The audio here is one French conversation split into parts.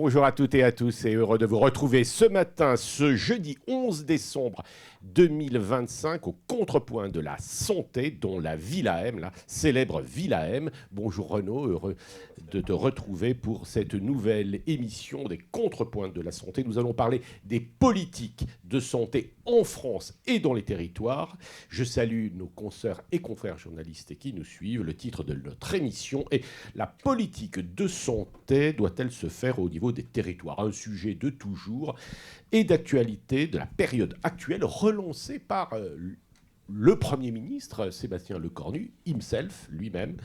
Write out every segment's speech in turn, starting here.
Bonjour à toutes et à tous et heureux de vous retrouver ce matin, ce jeudi 11 décembre 2025, au contrepoint de la santé, dont la Villa M, la célèbre Villa M. Bonjour Renaud, heureux de te retrouver pour cette nouvelle émission des contrepoints de la santé. Nous allons parler des politiques de santé en France et dans les territoires. Je salue nos consoeurs et confrères journalistes qui nous suivent. Le titre de notre émission est « La politique de santé doit-elle se faire au niveau des territoires ?» Un sujet de toujours et d'actualité de la période actuelle, relancé par le Premier ministre Sébastien Lecornu, himself, lui-même.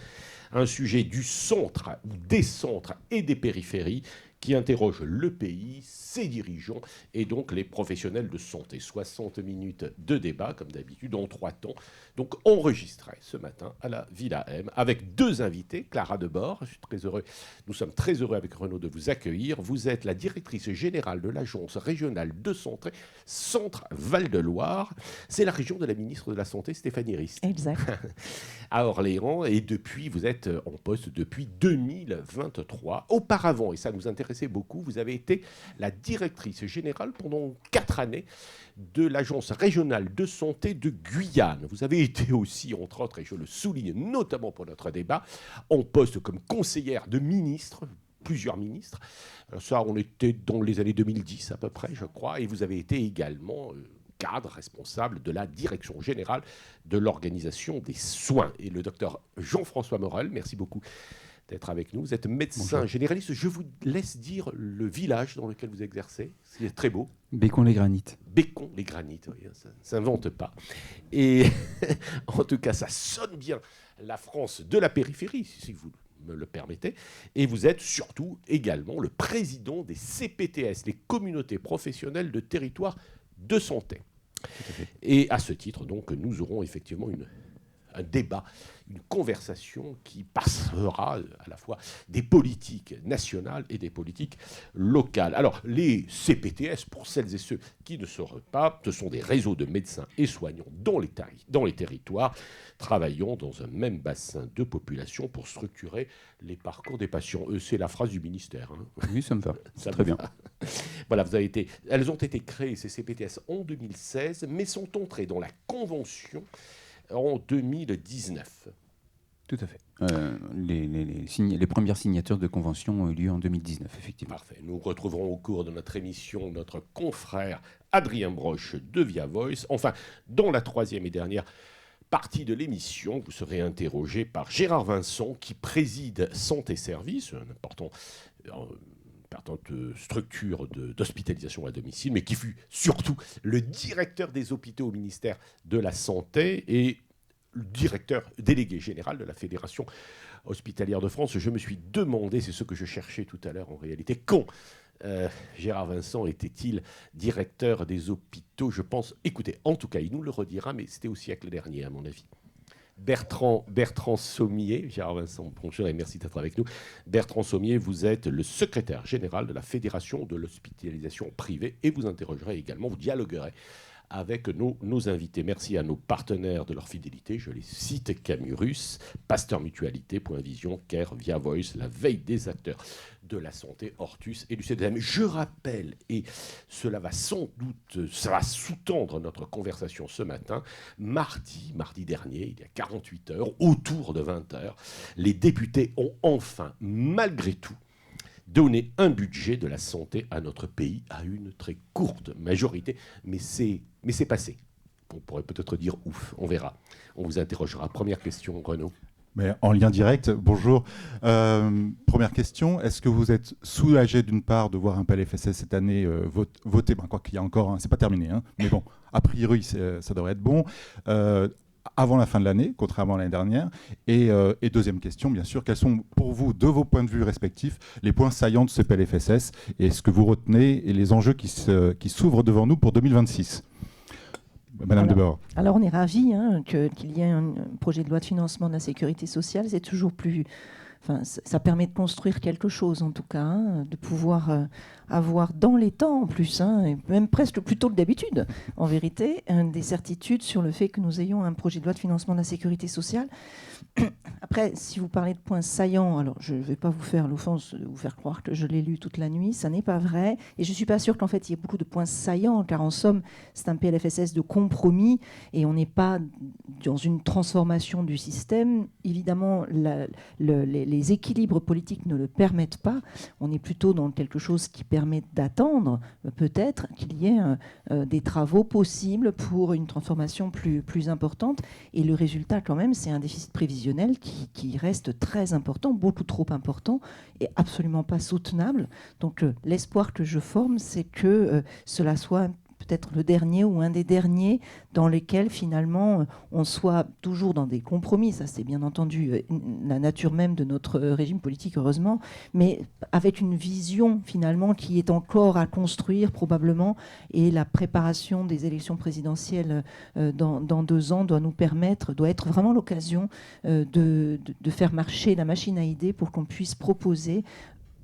Un sujet du centre, des centres et des périphéries qui interroge le pays, ses dirigeants et donc les professionnels de santé. 60 minutes de débat, comme d'habitude, en 3 temps. Donc enregistré ce matin à la Villa M avec 2 invités. Clara Debord, je suis très heureux. Nous sommes très heureux avec Renaud de vous accueillir. Vous êtes la directrice générale de l'Agence régionale de santé Centre Val-de-Loire. C'est la région de la ministre de la Santé, Stéphanie Rist. Exact. À Orléans, et depuis, vous êtes en poste depuis 2023. Auparavant, et ça nous intéressait beaucoup, vous avez été la directrice générale pendant 4 années de l'Agence régionale de santé de Guyane. Vous avez été aussi, entre autres, et je le souligne notamment pour notre débat, en poste comme conseillère de ministre, plusieurs ministres. Alors ça, on était dans les années 2010 à peu près, je crois, et vous avez été également cadre responsable de la direction générale de l'organisation des soins. Et le docteur Jean-François Morel, merci beaucoup d'être avec nous. Vous êtes médecin généraliste. Je vous laisse dire le village dans lequel vous exercez. C'est très beau. Bécon-les-Granites. Bécon-les-Granites, oui, ça ne s'invente pas. Et en tout cas, ça sonne bien la France de la périphérie, si vous me le permettez. Et vous êtes surtout également le président des CPTS, les communautés professionnelles de territoire de santé. Et à ce titre, donc, nous aurons effectivement un débat, une conversation qui passera à la fois des politiques nationales et des politiques locales. Alors, les CPTS, pour celles et ceux qui ne sauraient pas, ce sont des réseaux de médecins et soignants dans les territoires, travaillant dans un même bassin de population pour structurer les parcours des patients. C'est la phrase du ministère. Hein. Oui, ça me va. Ça très bien. Voilà, elles ont été créées, ces CPTS, en 2016, mais sont entrées dans la convention en 2019. Tout à fait. Les premières signatures de convention ont eu lieu en 2019, effectivement. Parfait. Nous retrouverons au cours de notre émission notre confrère Adrien Broche de Via Voice. Enfin, dans la 3e et dernière partie de l'émission, vous serez interrogé par Gérard Vincent, qui préside Santé Service, un importante structure d'hospitalisation à domicile, mais qui fut surtout le directeur des hôpitaux au ministère de la Santé et le directeur délégué général de la Fédération hospitalière de France. Je me suis demandé, c'est ce que je cherchais tout à l'heure en réalité, quand Gérard Vincent était-il directeur des hôpitaux? Je pense, écoutez, en tout cas, il nous le redira, mais c'était au siècle dernier, à mon avis. Bertrand Sommier, Gérard Vincent, bonjour et merci d'être avec nous. Bertrand Sommier, vous êtes le secrétaire général de la Fédération de l'hospitalisation privée et vous interrogerez également, vous dialoguerez avec nos invités. Merci à nos partenaires de leur fidélité. Je les cite: Camurus, Pasteur Mutualité, Point Vision, Care, Via Voice, la veille des acteurs de la santé, Hortus et l'UCDM. Je rappelle, et cela va sans doute, ça va sous-tendre notre conversation ce matin, mardi dernier, il y a 48 heures, autour de 20 heures, les députés ont enfin, malgré tout, donner un budget de la santé à notre pays à une très courte majorité, mais c'est passé. On pourrait peut-être dire ouf, on verra. On vous interrogera. Première question, Renaud. Mais en lien direct, bonjour. Première question, est-ce que vous êtes soulagé d'une part de voir un PLFSS cette année voté, quoi qu'il y a encore, c'est pas terminé, hein, mais bon, a priori ça devrait être bon, avant la fin de l'année, contrairement à l'année dernière. Et deuxième question, bien sûr, quels sont pour vous, de vos points de vue respectifs, les points saillants de ce PLFSS et ce que vous retenez et les enjeux qui s'ouvrent devant nous pour 2026 ? Madame Debord. Alors on est ravis qu'il y ait un projet de loi de financement de la sécurité sociale. C'est toujours plus enfin, ça permet de construire quelque chose en tout cas, hein, de pouvoir avoir dans les temps en plus, hein, et même presque plus tôt que d'habitude, en vérité, des certitudes sur le fait que nous ayons un projet de loi de financement de la sécurité sociale. Après, si vous parlez de points saillants, alors je ne vais pas vous faire l'offense de vous faire croire que je l'ai lu toute la nuit, ça n'est pas vrai, et je ne suis pas sûre qu'en fait il y ait beaucoup de points saillants, car en somme, c'est un PLFSS de compromis, et on n'est pas dans une transformation du système. Évidemment, les équilibres politiques ne le permettent pas, on est plutôt dans quelque chose qui permet d'attendre, peut-être, qu'il y ait des travaux possibles pour une transformation plus importante, et le résultat quand même, c'est un déficit prévisionnel qui reste très important, beaucoup trop important et absolument pas soutenable. Donc l'espoir que je forme, c'est que cela soit peut-être le dernier ou un des derniers dans lesquels finalement on soit toujours dans des compromis. Ça, c'est bien entendu la nature même de notre régime politique, heureusement, mais avec une vision finalement qui est encore à construire probablement, et la préparation des élections présidentielles dans 2 ans doit être vraiment l'occasion de faire marcher la machine à idées pour qu'on puisse proposer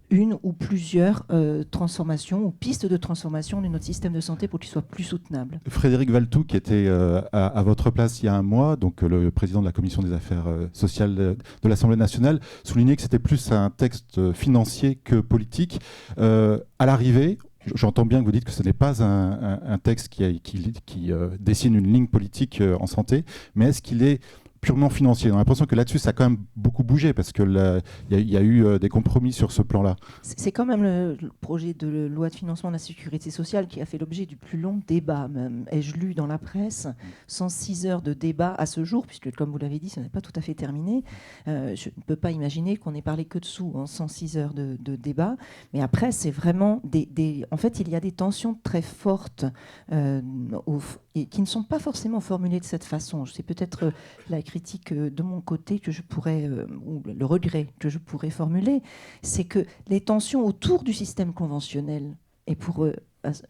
une ou plusieurs transformations ou pistes de transformation de notre système de santé pour qu'il soit plus soutenable. Frédéric Valletoux, qui était à votre place il y a un mois, donc le président de la commission des affaires sociales de l'Assemblée nationale, soulignait que c'était plus un texte financier que politique. À l'arrivée, j'entends bien que vous dites que ce n'est pas un texte qui dessine une ligne politique en santé, mais est-ce qu'il est purement financier? On a l'impression que là-dessus, ça a quand même beaucoup bougé, parce qu'il y a eu des compromis sur ce plan-là. C'est quand même le projet de loi de financement de la sécurité sociale qui a fait l'objet du plus long débat, même. Ai-je lu dans la presse 106 heures de débat à ce jour, puisque, comme vous l'avez dit, ça n'est pas tout à fait terminé. Je ne peux pas imaginer qu'on ait parlé que de sous en 106 heures de débat. Mais après, c'est vraiment en fait, il y a des tensions très fortes et qui ne sont pas forcément formulées de cette façon. C'est peut-être la critique de mon côté que je pourrais, ou le regret que je pourrais formuler, c'est que les tensions autour du système conventionnel, et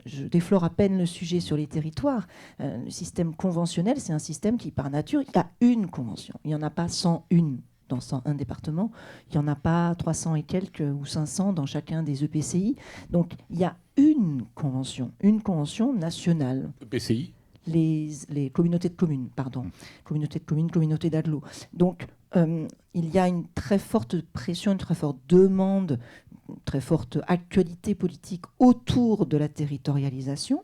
je déflore à peine le sujet sur les territoires, le système conventionnel, c'est un système qui, par nature, il y a une convention. Il n'y en a pas 101 dans 101 départements, il n'y en a pas 300 et quelques ou 500 dans chacun des EPCI. Donc il y a une convention nationale. EPCI ? Les communautés de communes, communautés de communes, communautés d'agglo. Donc, il y a une très forte pression, une très forte demande, une très forte actualité politique autour de la territorialisation.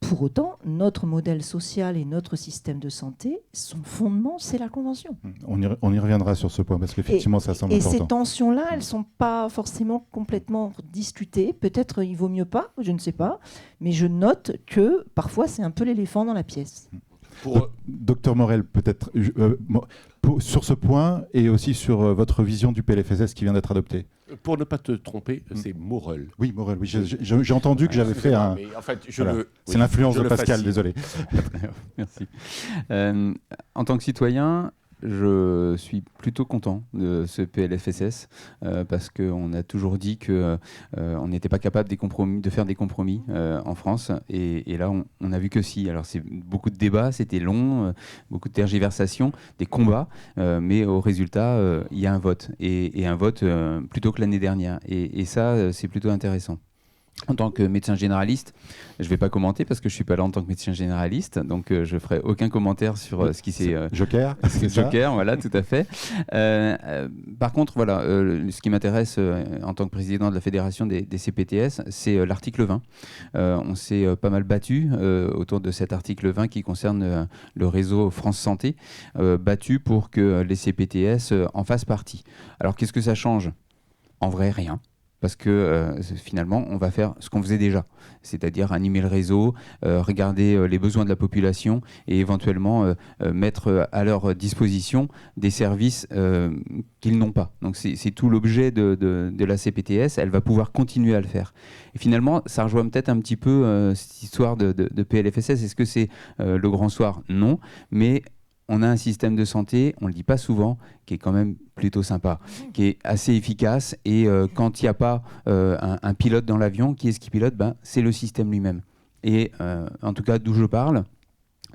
Pour autant, notre modèle social et notre système de santé, son fondement, c'est la Convention. On y reviendra sur ce point, parce qu'effectivement, ça semble important. Et ces tensions-là, elles ne sont pas forcément complètement discutées. Peut-être il vaut mieux pas, je ne sais pas. Mais je note que parfois, c'est un peu l'éléphant dans la pièce. Docteur Morel, peut-être, sur ce point, et aussi sur votre vision du PLFSS qui vient d'être adopté. Pour ne pas te tromper, c'est Morel. Oui, Morel, oui. J'ai entendu que j'avais fait un... En fait, c'est l'influence de Pascal, désolé. Merci. En tant que citoyen, je suis plutôt content de ce PLFSS parce qu'on a toujours dit qu'on n'était pas capable de faire des compromis en France, et là on a vu que si. Alors c'est beaucoup de débats, c'était long, beaucoup de tergiversations, des combats, mais au résultat il y a un vote, et un vote plutôt que l'année dernière, et ça c'est plutôt intéressant. En tant que médecin généraliste, je ne vais pas commenter parce que je ne suis pas là en tant que médecin généraliste, donc je ne ferai aucun commentaire sur ce qui s'est... Joker, Joker, voilà, tout à fait. Par contre, voilà, ce qui m'intéresse en tant que président de la Fédération des CPTS, c'est l'article 20. On s'est pas mal battu autour de cet article 20 qui concerne le réseau France Santé, battu pour que les CPTS en fassent partie. Alors, qu'est-ce que ça change ? En vrai, rien. Parce que finalement, on va faire ce qu'on faisait déjà, c'est-à-dire animer le réseau, regarder les besoins de la population et éventuellement mettre à leur disposition des services qu'ils n'ont pas. Donc c'est tout l'objet de la CPTS, elle va pouvoir continuer à le faire. Et finalement, ça rejoint peut-être un petit peu cette histoire de PLFSS. Est-ce que c'est le grand soir ? Non, mais on a un système de santé, on ne le dit pas souvent, qui est quand même plutôt sympa, qui est assez efficace, et quand il n'y a pas un pilote dans l'avion, qui est-ce qui pilote ? C'est le système lui-même. Et en tout cas, d'où je parle,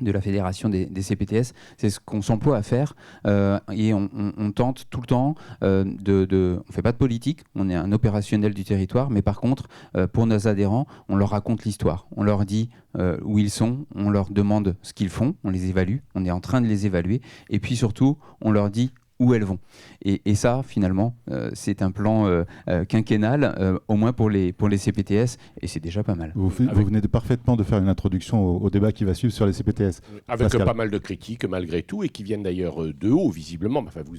de la Fédération des CPTS, c'est ce qu'on s'emploie à faire et on tente tout le temps on ne fait pas de politique, on est un opérationnel du territoire, mais par contre, pour nos adhérents, on leur raconte l'histoire, on leur dit où ils sont, on leur demande ce qu'ils font, on les évalue, on est en train de les évaluer, et puis surtout, on leur dit où elles vont. Et ça, finalement, c'est un plan quinquennal, au moins pour les CPTS, et c'est déjà pas mal. Vous venez parfaitement de faire une introduction au débat qui va suivre sur les CPTS. Avec Pascal. pas mal de critiques, malgré tout, et qui viennent d'ailleurs de haut, visiblement. Enfin, vous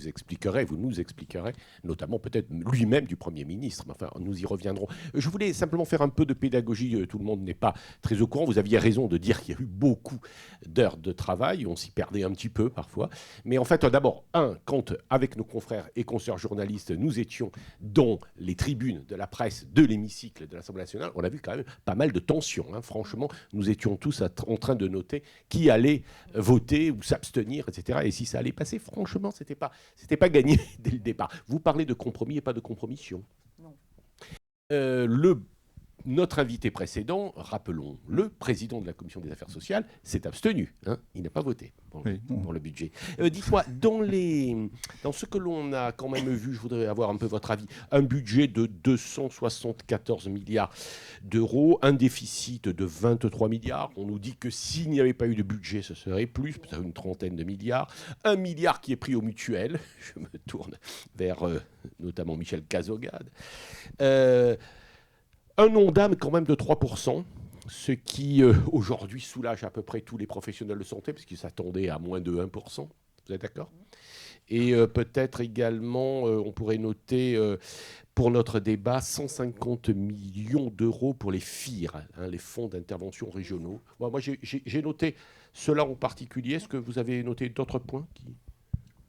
nous expliquerez, notamment peut-être lui-même du Premier ministre. Enfin, nous y reviendrons. Je voulais simplement faire un peu de pédagogie. Tout le monde n'est pas très au courant. Vous aviez raison de dire qu'il y a eu beaucoup d'heures de travail. On s'y perdait un petit peu parfois. Mais en fait, d'abord, quand avec nos confrères et consoeurs journalistes, nous étions dans les tribunes de la presse de l'hémicycle de l'Assemblée nationale, on a vu quand même pas mal de tensions. Franchement, nous étions tous en train de noter qui allait voter ou s'abstenir, etc. Et si ça allait passer, franchement, c'était pas gagné dès le départ. Vous parlez de compromis et pas de compromission. Non. Notre invité précédent, rappelons, le président de la Commission des affaires sociales, s'est abstenu. Il n'a pas voté pour le budget. Dites-moi, dans ce que l'on a quand même vu, je voudrais avoir un peu votre avis, un budget de 274 milliards d'euros, un déficit de 23 milliards. On nous dit que s'il n'y avait pas eu de budget, ce serait plus, peut-être une trentaine de milliards. 1 milliard qui est pris au mutuel. Je me tourne vers notamment Michel Cazogade. Un Ondam quand même de 3%, ce qui aujourd'hui soulage à peu près tous les professionnels de santé, parce qu'ils s'attendaient à moins de 1%. Vous êtes d'accord ? Et peut-être également, on pourrait noter pour notre débat 150 millions d'euros pour les FIR, les fonds d'intervention régionaux. Moi, j'ai noté cela en particulier. Est-ce que vous avez noté d'autres points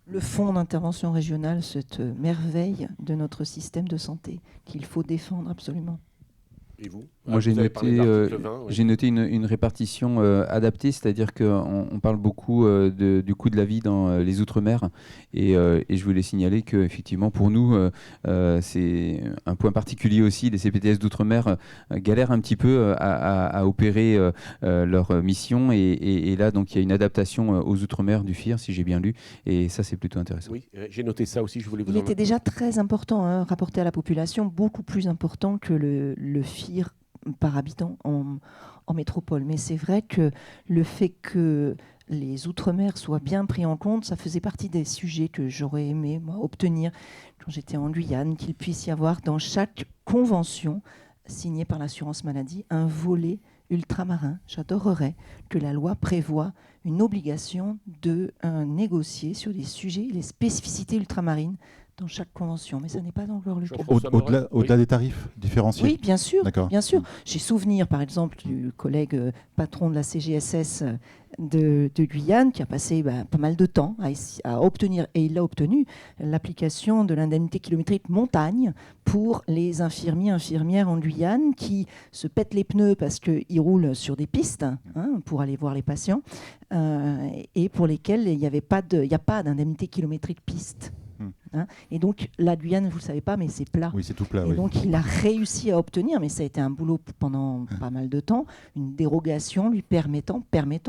Le fonds d'intervention régionale, cette merveille de notre système de santé qu'il faut défendre absolument. Et vous ? Moi, j'ai noté, noté une répartition adaptée, c'est-à-dire qu'on parle beaucoup du coût de la vie dans les Outre-mer. Et je voulais signaler qu'effectivement, pour nous, c'est un point particulier aussi. Les CPTS d'Outre-mer galèrent un petit peu à opérer leur mission. Et là, donc, il y a une adaptation aux Outre-mer du FIR, si j'ai bien lu. Et ça, c'est plutôt intéressant. Oui, j'ai noté ça aussi. Je voulais vous Il était déjà très important, rapporté à la population, beaucoup plus important que le FIR par habitant en métropole. Mais c'est vrai que le fait que les Outre-mer soient bien pris en compte, ça faisait partie des sujets que j'aurais aimé moi, obtenir quand j'étais en Guyane, qu'il puisse y avoir dans chaque convention signée par l'assurance maladie un volet ultramarin. J'adorerais que la loi prévoie une obligation de négocier sur des sujets, les spécificités ultramarines dans chaque convention, mais ça n'est pas encore le cas. Au-delà des tarifs différenciés. Oui, bien sûr. D'accord. Bien sûr. J'ai souvenir, par exemple, du collègue patron de la CGSS de Guyane qui a passé pas mal de temps à obtenir, et il l'a obtenu, l'application de l'indemnité kilométrique montagne pour les infirmières en Guyane qui se pètent les pneus parce qu'ils roulent sur des pistes pour aller voir les patients et pour lesquels il n'y a pas d'indemnité kilométrique piste. Et donc, la Guyane, vous ne le savez pas, mais c'est plat. Oui, c'est tout plat. Et donc, il a réussi à obtenir, mais ça a été un boulot pendant pas mal de temps, une dérogation lui permettant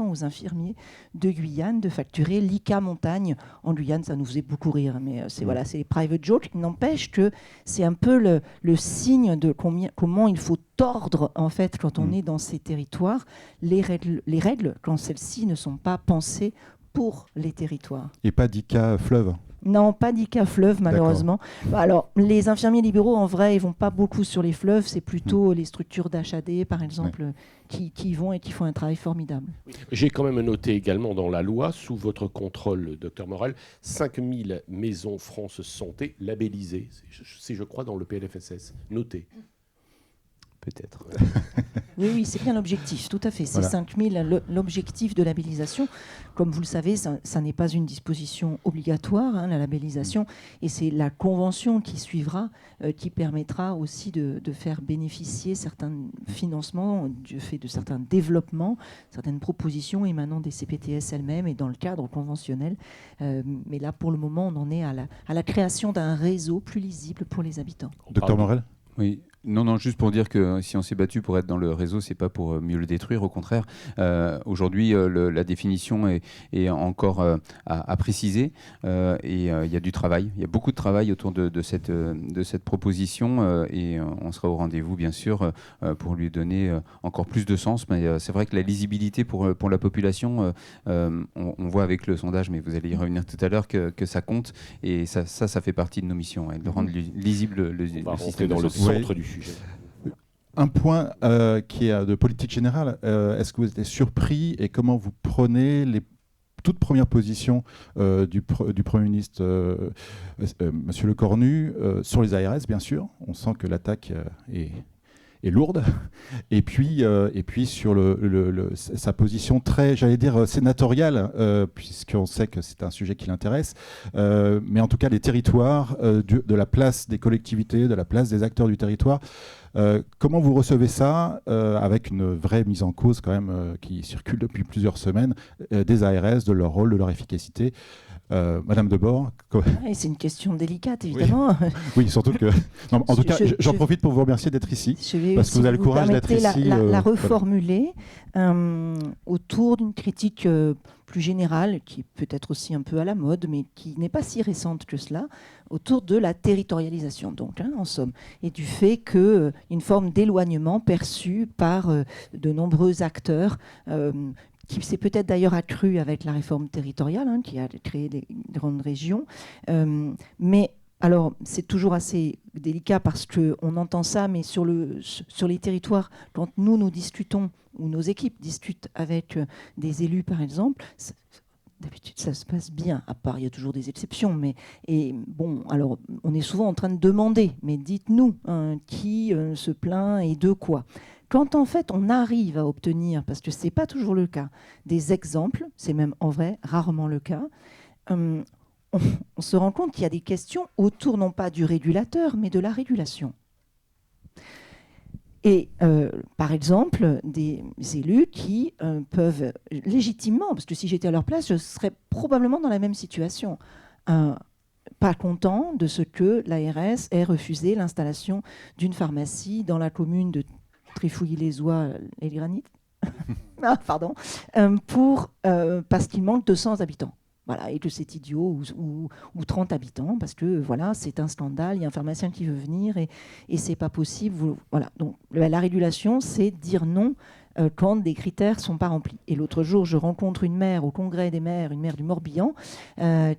aux infirmiers de Guyane de facturer l'ICA montagne. En Guyane, ça nous faisait beaucoup rire, mais c'est les private jokes. Il n'empêche que c'est un peu le signe de comment il faut tordre, en fait, quand on est dans ces territoires, les règles quand celles-ci ne sont pas pensées pour les territoires. Et pas d'ICA fleuve. Non, pas d'ICA fleuve, malheureusement. Alors, les infirmiers libéraux, en vrai, ils ne vont pas beaucoup sur les fleuves. C'est plutôt les structures d'HAD, par exemple, qui y vont et qui font un travail formidable. J'ai quand même noté également dans la loi, sous votre contrôle, Dr Morel, 5000 maisons France Santé labellisées. C'est, je crois, dans le PLFSS. Noté. Peut-être. Oui, c'est bien l'objectif, tout à fait. C'est 5000, l'objectif de labellisation. Comme vous le savez, ça n'est pas une disposition obligatoire, la labellisation, et c'est la convention qui suivra, qui permettra aussi de faire bénéficier certains financements du fait de certains développements, certaines propositions émanant des CPTS elles-mêmes et dans le cadre conventionnel. Mais là, pour le moment, on en est à la création d'un réseau plus lisible pour les habitants. Docteur Morel ? Oui. Non, juste pour dire que si on s'est battu pour être dans le réseau, c'est pas pour mieux le détruire, au contraire. Aujourd'hui, la définition est encore à préciser et il y a du travail. Il y a beaucoup de travail autour de cette proposition et on sera au rendez-vous, bien sûr, pour lui donner encore plus de sens. Mais c'est vrai que la lisibilité pour la population, on voit avec le sondage, mais vous allez y revenir tout à l'heure, que ça compte et ça fait partie de nos missions, de rendre lisible le système dans le santé. centre du sujet. Un point qui est de politique générale, est-ce que vous êtes surpris et comment vous prenez les toutes premières positions du Premier ministre, Monsieur Lecornu, sur les ARS, bien sûr. On sent que l'attaque est lourde. Et puis sur sa position très, j'allais dire, sénatoriale, puisqu'on sait que c'est un sujet qui l'intéresse. Mais en tout cas, les territoires, de la place des collectivités, de la place des acteurs du territoire. Comment vous recevez ça avec une vraie mise en cause quand même qui circule depuis plusieurs semaines des ARS, de leur rôle, de leur efficacité? Madame Debord. C'est une question délicate, évidemment. Oui, surtout que... Non, en tout cas, j'en profite pour vous remercier d'être ici, parce que vous avez le courage d'être ici. La reformuler autour d'une critique plus générale, qui est peut-être aussi un peu à la mode, mais qui n'est pas si récente que cela, autour de la territorialisation, donc, en somme, et du fait qu'une forme d'éloignement perçu par de nombreux acteurs qui s'est peut-être d'ailleurs accru avec la réforme territoriale, qui a créé des grandes régions. Mais alors, c'est toujours assez délicat parce qu'on entend ça, mais sur les territoires, quand nous discutons, ou nos équipes discutent avec des élus, par exemple, d'habitude, ça se passe bien, à part, il y a toujours des exceptions. Alors, on est souvent en train de demander, mais dites-nous qui se plaint et de quoi. Quand en fait on arrive à obtenir, parce que ce n'est pas toujours le cas, des exemples, c'est même en vrai rarement le cas, on se rend compte qu'il y a des questions autour non pas du régulateur, mais de la régulation. Et par exemple, des élus qui peuvent légitimement, parce que si j'étais à leur place, je serais probablement dans la même situation, pas content de ce que l'ARS ait refusé l'installation d'une pharmacie dans la commune de Trifouilly-les-Oies et les Granites, parce qu'il manque 200 habitants. Voilà, et que c'est idiot, ou 30 habitants, parce que voilà, c'est un scandale, il y a un pharmacien qui veut venir et c'est pas possible. Voilà. Donc la régulation, c'est dire non quand des critères ne sont pas remplis. Et l'autre jour, je rencontre une maire au congrès des maires, une maire du Morbihan,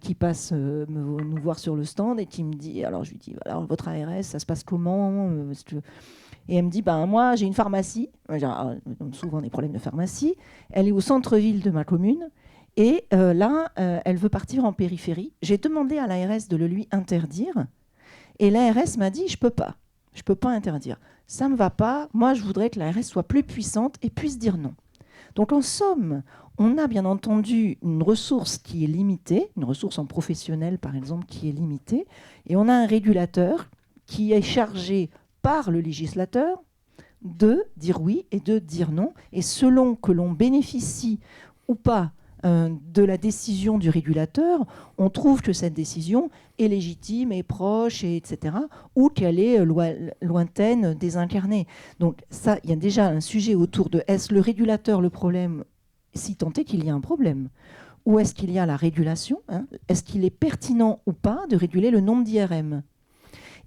qui passe nous voir sur le stand et qui me dit, alors je lui dis, alors votre ARS, ça se passe comment Et elle me dit, moi j'ai une pharmacie, souvent des problèmes de pharmacie, elle est au centre-ville de ma commune, et là, elle veut partir en périphérie. J'ai demandé à l'ARS de le lui interdire, et l'ARS m'a dit, je peux pas interdire. Ça me va pas, moi je voudrais que l'ARS soit plus puissante et puisse dire non. Donc en somme, on a bien entendu une ressource qui est limitée, une ressource en professionnel par exemple qui est limitée, et on a un régulateur qui est chargé par le législateur de dire oui et de dire non. Et selon que l'on bénéficie ou pas de la décision du régulateur, on trouve que cette décision est légitime, est proche, etc., ou qu'elle est lointaine, désincarnée. Donc ça, il y a déjà un sujet autour de est-ce le régulateur le problème, si tant est qu'il y a un problème, ou est-ce qu'il y a la régulation, est-ce qu'il est pertinent ou pas de réguler le nombre d'IRM?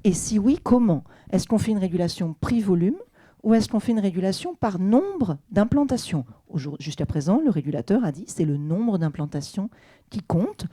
Et si oui, comment? Est-ce qu'on fait une régulation prix-volume ou est-ce qu'on fait une régulation par nombre d'implantations? Jusqu'à présent, le régulateur a dit que c'est le nombre d'implantations qui compte.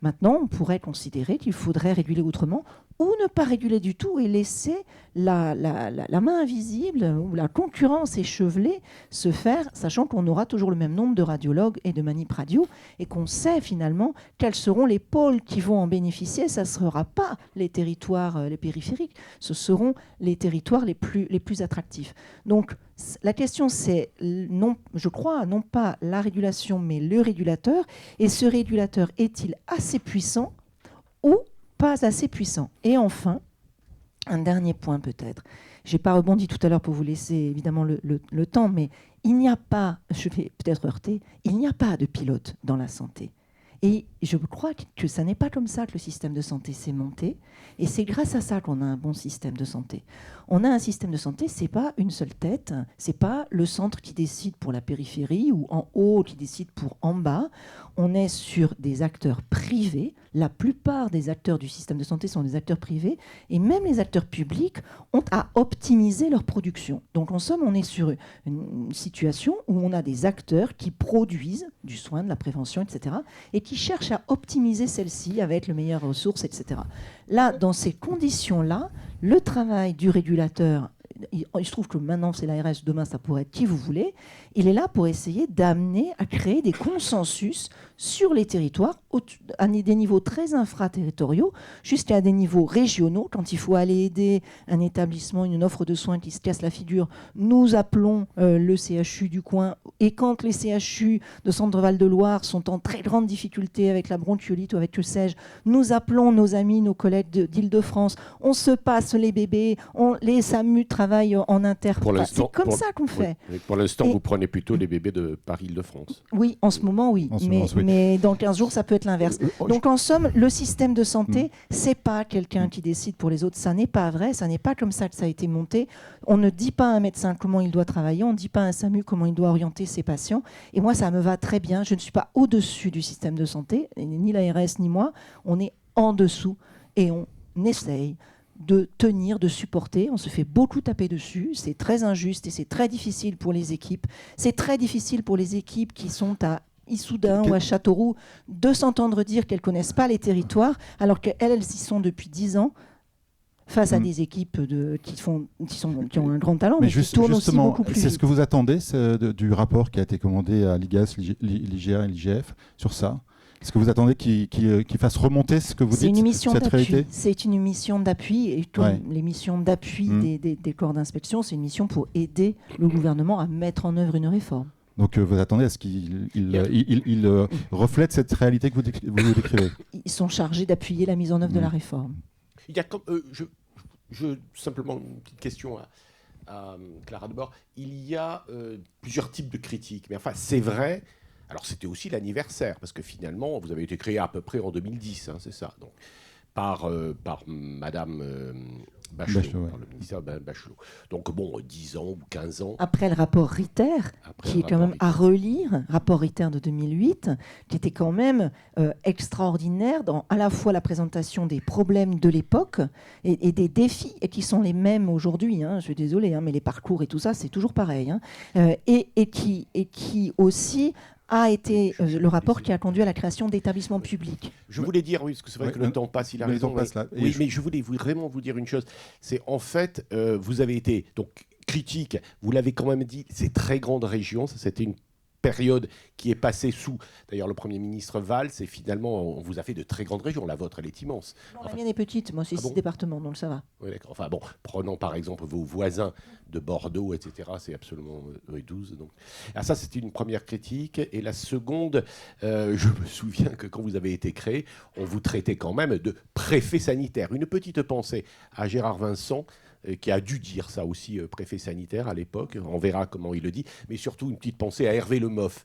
Maintenant, on pourrait considérer qu'il faudrait réguler autrement ou ne pas réguler du tout et laisser la main invisible ou la concurrence échevelée se faire, sachant qu'on aura toujours le même nombre de radiologues et de manip radio et qu'on sait finalement quels seront les pôles qui vont en bénéficier. Ça ne sera pas les territoires les périphériques, ce seront les territoires les plus attractifs. Donc la question c'est, non, je crois, non pas la régulation mais le régulateur. Et ce régulateur est-il assez puissant ou pas assez puissant? Et enfin, un dernier point peut-être. Je n'ai pas rebondi tout à l'heure pour vous laisser évidemment le temps, mais il n'y a pas, je vais peut-être heurter, il n'y a pas de pilote dans la santé. Et je crois que ça n'est pas comme ça que le système de santé s'est monté. Et c'est grâce à ça qu'on a un bon système de santé. On a un système de santé, c'est pas une seule tête, c'est pas le centre qui décide pour la périphérie ou en haut qui décide pour en bas. On est sur des acteurs privés. La plupart des acteurs du système de santé sont des acteurs privés. Et même les acteurs publics ont à optimiser leur production. Donc en somme, on est sur une situation où on a des acteurs qui produisent du soin, de la prévention, etc. et qui cherchent à optimiser celle-ci avec les meilleures ressources, etc. Là, dans ces conditions-là, le travail du régulateur, il se trouve que maintenant c'est l'ARS, demain ça pourrait être qui vous voulez, il est là pour essayer d'amener à créer des consensus sur les territoires, à des niveaux très infraterritoriaux, jusqu'à des niveaux régionaux. Quand il faut aller aider un établissement, une offre de soins qui se casse la figure, nous appelons le CHU du coin. Et quand les CHU de Centre-Val de Loire sont en très grande difficulté avec la bronchiolite ou avec que sais-je, nous appelons nos amis, nos collègues d'Île-de-France. On se passe les bébés, les SAMU travaillent en inter. C'est comme ça qu'on fait. Oui. Pour l'instant, vous prenez plutôt les bébés de Paris-Île-de-France. Oui, en ce moment, oui. Mais dans 15 jours, ça peut être l'inverse. Donc, en somme, le système de santé, c'est pas quelqu'un qui décide pour les autres. Ça n'est pas vrai. Ça n'est pas comme ça que ça a été monté. On ne dit pas à un médecin comment il doit travailler. On ne dit pas à un SAMU comment il doit orienter ses patients. Et moi, ça me va très bien. Je ne suis pas au-dessus du système de santé, ni l'ARS, ni moi. On est en dessous et on essaye de tenir, de supporter. On se fait beaucoup taper dessus. C'est très injuste et c'est très difficile pour les équipes. C'est très difficile pour les équipes qui sont à Issoudun ou à Châteauroux de s'entendre dire qu'elles ne connaissent pas les territoires alors qu'elles y sont depuis 10 ans face à des équipes qui ont un grand talent, mais qui tournent aussi beaucoup plus vite. C'est ce que vous attendez du rapport qui a été commandé à l'IGAS, l'IGA et l'IGF sur ça? Est-ce que vous attendez qu'il fasse remonter ce que vous dites, cette réalité? C'est une mission d'appui. Et comme les missions d'appui des corps d'inspection, c'est une mission pour aider le gouvernement à mettre en œuvre une réforme. Donc vous attendez à ce qu'il reflète cette réalité que vous décrivez? Ils sont chargés d'appuyer la mise en œuvre de la réforme. Il y a simplement une petite question à Clara Debord. Il y a plusieurs types de critiques. Mais enfin, c'est vrai... Alors, c'était aussi l'anniversaire, parce que finalement, vous avez été créé à peu près en 2010, hein, c'est ça, donc, par Madame Bachelot, par le ministère Bachelot. Donc, bon, 10 ans ou 15 ans. Après le rapport Ritter, qui est quand même à relire, rapport Ritter de 2008, qui était quand même extraordinaire dans à la fois la présentation des problèmes de l'époque et des défis, et qui sont les mêmes aujourd'hui. Hein, je suis désolée, hein, mais les parcours et tout ça, c'est toujours pareil. Hein, et qui aussi... a été le rapport qui a conduit à la création d'établissements publics. Je voulais dire, oui, parce que c'est vrai que le temps passe, il a raison. Mais je voulais vraiment vous dire une chose. C'est en fait, vous avez été donc critique, vous l'avez quand même dit, ces très grandes régions, ça c'était une période qui est passée sous, d'ailleurs le Premier ministre Valls, et finalement on vous a fait de très grandes régions, la vôtre elle est immense. Non, la mienne est petite, moi c'est 6 départements, donc ça va. Oui, d'accord. Enfin bon, prenons par exemple vos voisins de Bordeaux, etc., c'est absolument 12. Donc. Alors ça c'était une première critique, et la seconde, je me souviens que quand vous avez été créé, on vous traitait quand même de préfet sanitaire. Une petite pensée à Gérard Vincent, qui a dû dire ça aussi, préfet sanitaire à l'époque, on verra comment il le dit, mais surtout une petite pensée à Hervé Lemoff,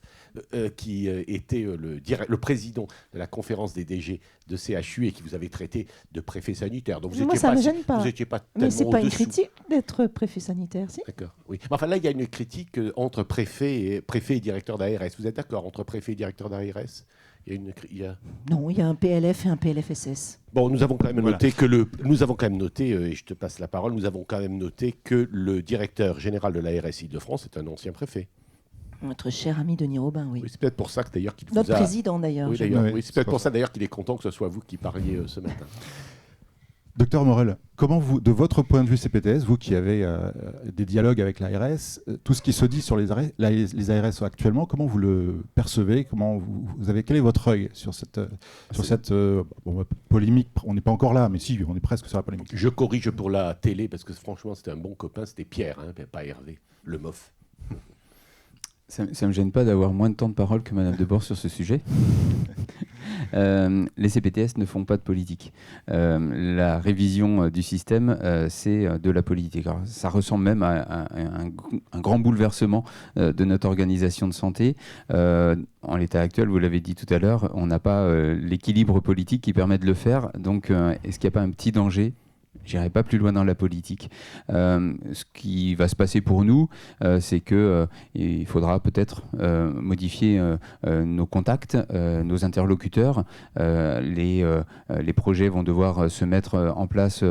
qui était le président de la conférence des DG de CHU et qui vous avait traité de préfet sanitaire. Donc moi, ça ne me gêne pas. Vous n'étiez pas tellement mais ce n'est pas une au-dessous. critique d'être préfet sanitaire, si. D'accord, oui. Enfin là, il y a une critique entre préfet et directeur d'ARS. Vous êtes d'accord entre préfet et directeur d'ARS? Non, il y a un PLF et un PLFSS. Bon, nous avons quand même noté et je te passe la parole, nous avons quand même noté que le directeur général de l'ARS Île-de-France est un ancien préfet. Notre cher ami Denis Robin, oui. C'est peut-être pour ça que d'ailleurs qu'il Notre président d'ailleurs. Oui, c'est peut-être pour ça d'ailleurs qu'il est content que ce soit vous qui parliez ce matin. Docteur Morel, comment vous, de votre point de vue CPTS, vous qui avez des dialogues avec l'ARS, tout ce qui se dit sur les ARS actuellement, comment vous le percevez? Comment quel est votre œil sur cette polémique? On n'est pas encore là, mais si, on est presque sur la polémique. Je corrige pour la télé, parce que franchement, c'était un bon copain, c'était Pierre, hein, pas Hervé, le MOF. Ça ne me gêne pas d'avoir moins de temps de parole que Madame Debord sur ce sujet. Les CPTS ne font pas de politique. La révision du système, c'est de la politique. Alors, ça ressemble même à un grand bouleversement de notre organisation de santé. En l'état actuel, vous l'avez dit tout à l'heure, on n'a pas l'équilibre politique qui permet de le faire. Donc, est-ce qu'il n'y a pas un petit danger ? J'irai pas plus loin dans la politique. Ce qui va se passer pour nous, c'est que il faudra peut-être modifier nos contacts, nos interlocuteurs. Les projets vont devoir se mettre en place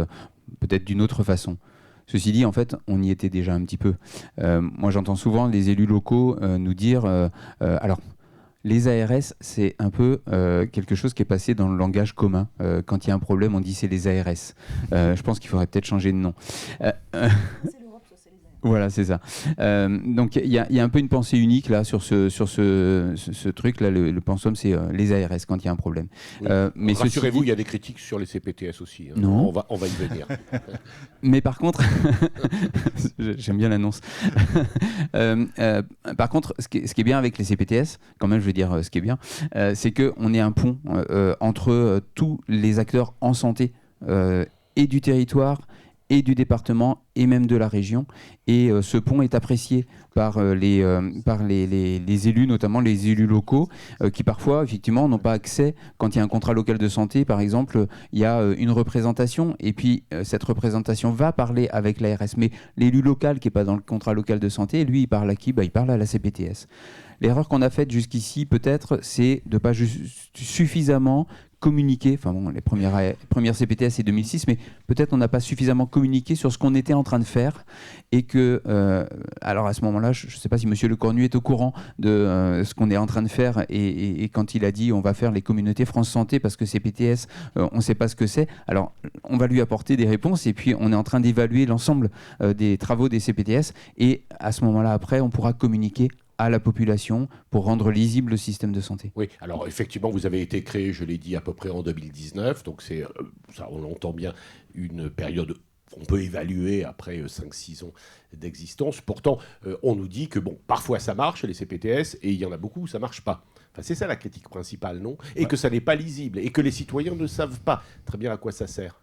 peut-être d'une autre façon. Ceci dit, en fait, on y était déjà un petit peu. Moi, j'entends souvent les élus locaux nous dire alors. Les ARS, c'est un peu quelque chose qui est passé dans le langage commun. Quand il y a un problème, on dit c'est les ARS. Je pense qu'il faudrait peut-être changer de nom. C'est l'Europe, ça, c'est les ARS. Voilà, c'est ça. Donc il y a un peu une pensée unique là sur ce truc là. Le pensum, c'est les ARS quand il y a un problème. Oui. Mais rassurez-vous, il y a des critiques sur les CPTS aussi. Hein. Non. On va y venir. Mais par contre, j'aime bien l'annonce. Par contre, ce qui est bien avec les CPTS, quand même, je veux dire, ce qui est bien, c'est qu'on est un pont entre tous les acteurs en santé et du territoire et du département et même de la région. Et ce pont est apprécié par les élus, notamment les élus locaux, qui parfois, effectivement, n'ont pas accès. Quand il y a un contrat local de santé, par exemple, il y a une représentation, et puis cette représentation va parler avec l'ARS. Mais l'élu local qui n'est pas dans le contrat local de santé, lui, il parle à qui ? Il parle à la CPTS. L'erreur qu'on a faite jusqu'ici, peut-être, c'est de ne pas suffisamment communiquer, enfin bon, les premières CPTS c'est 2006, mais peut-être on n'a pas suffisamment communiqué sur ce qu'on était en train de faire et que, alors à ce moment-là, je ne sais pas si Monsieur Le Cornu est au courant de ce qu'on est en train de faire et quand il a dit on va faire les communautés France Santé parce que CPTS, on ne sait pas ce que c'est, alors on va lui apporter des réponses et puis on est en train d'évaluer l'ensemble des travaux des CPTS et à ce moment-là après on pourra communiquer à la population pour rendre lisible le système de santé. Oui, alors effectivement, vous avez été créé, je l'ai dit, à peu près en 2019, donc c'est, ça, on entend bien, une période qu'on peut évaluer après 5-6 ans d'existence. Pourtant, on nous dit que, bon, parfois ça marche, les CPTS, et il y en a beaucoup où ça ne marche pas. Enfin, c'est ça la critique principale, non ? Et que ça n'est pas lisible, et que les citoyens ne savent pas très bien à quoi ça sert.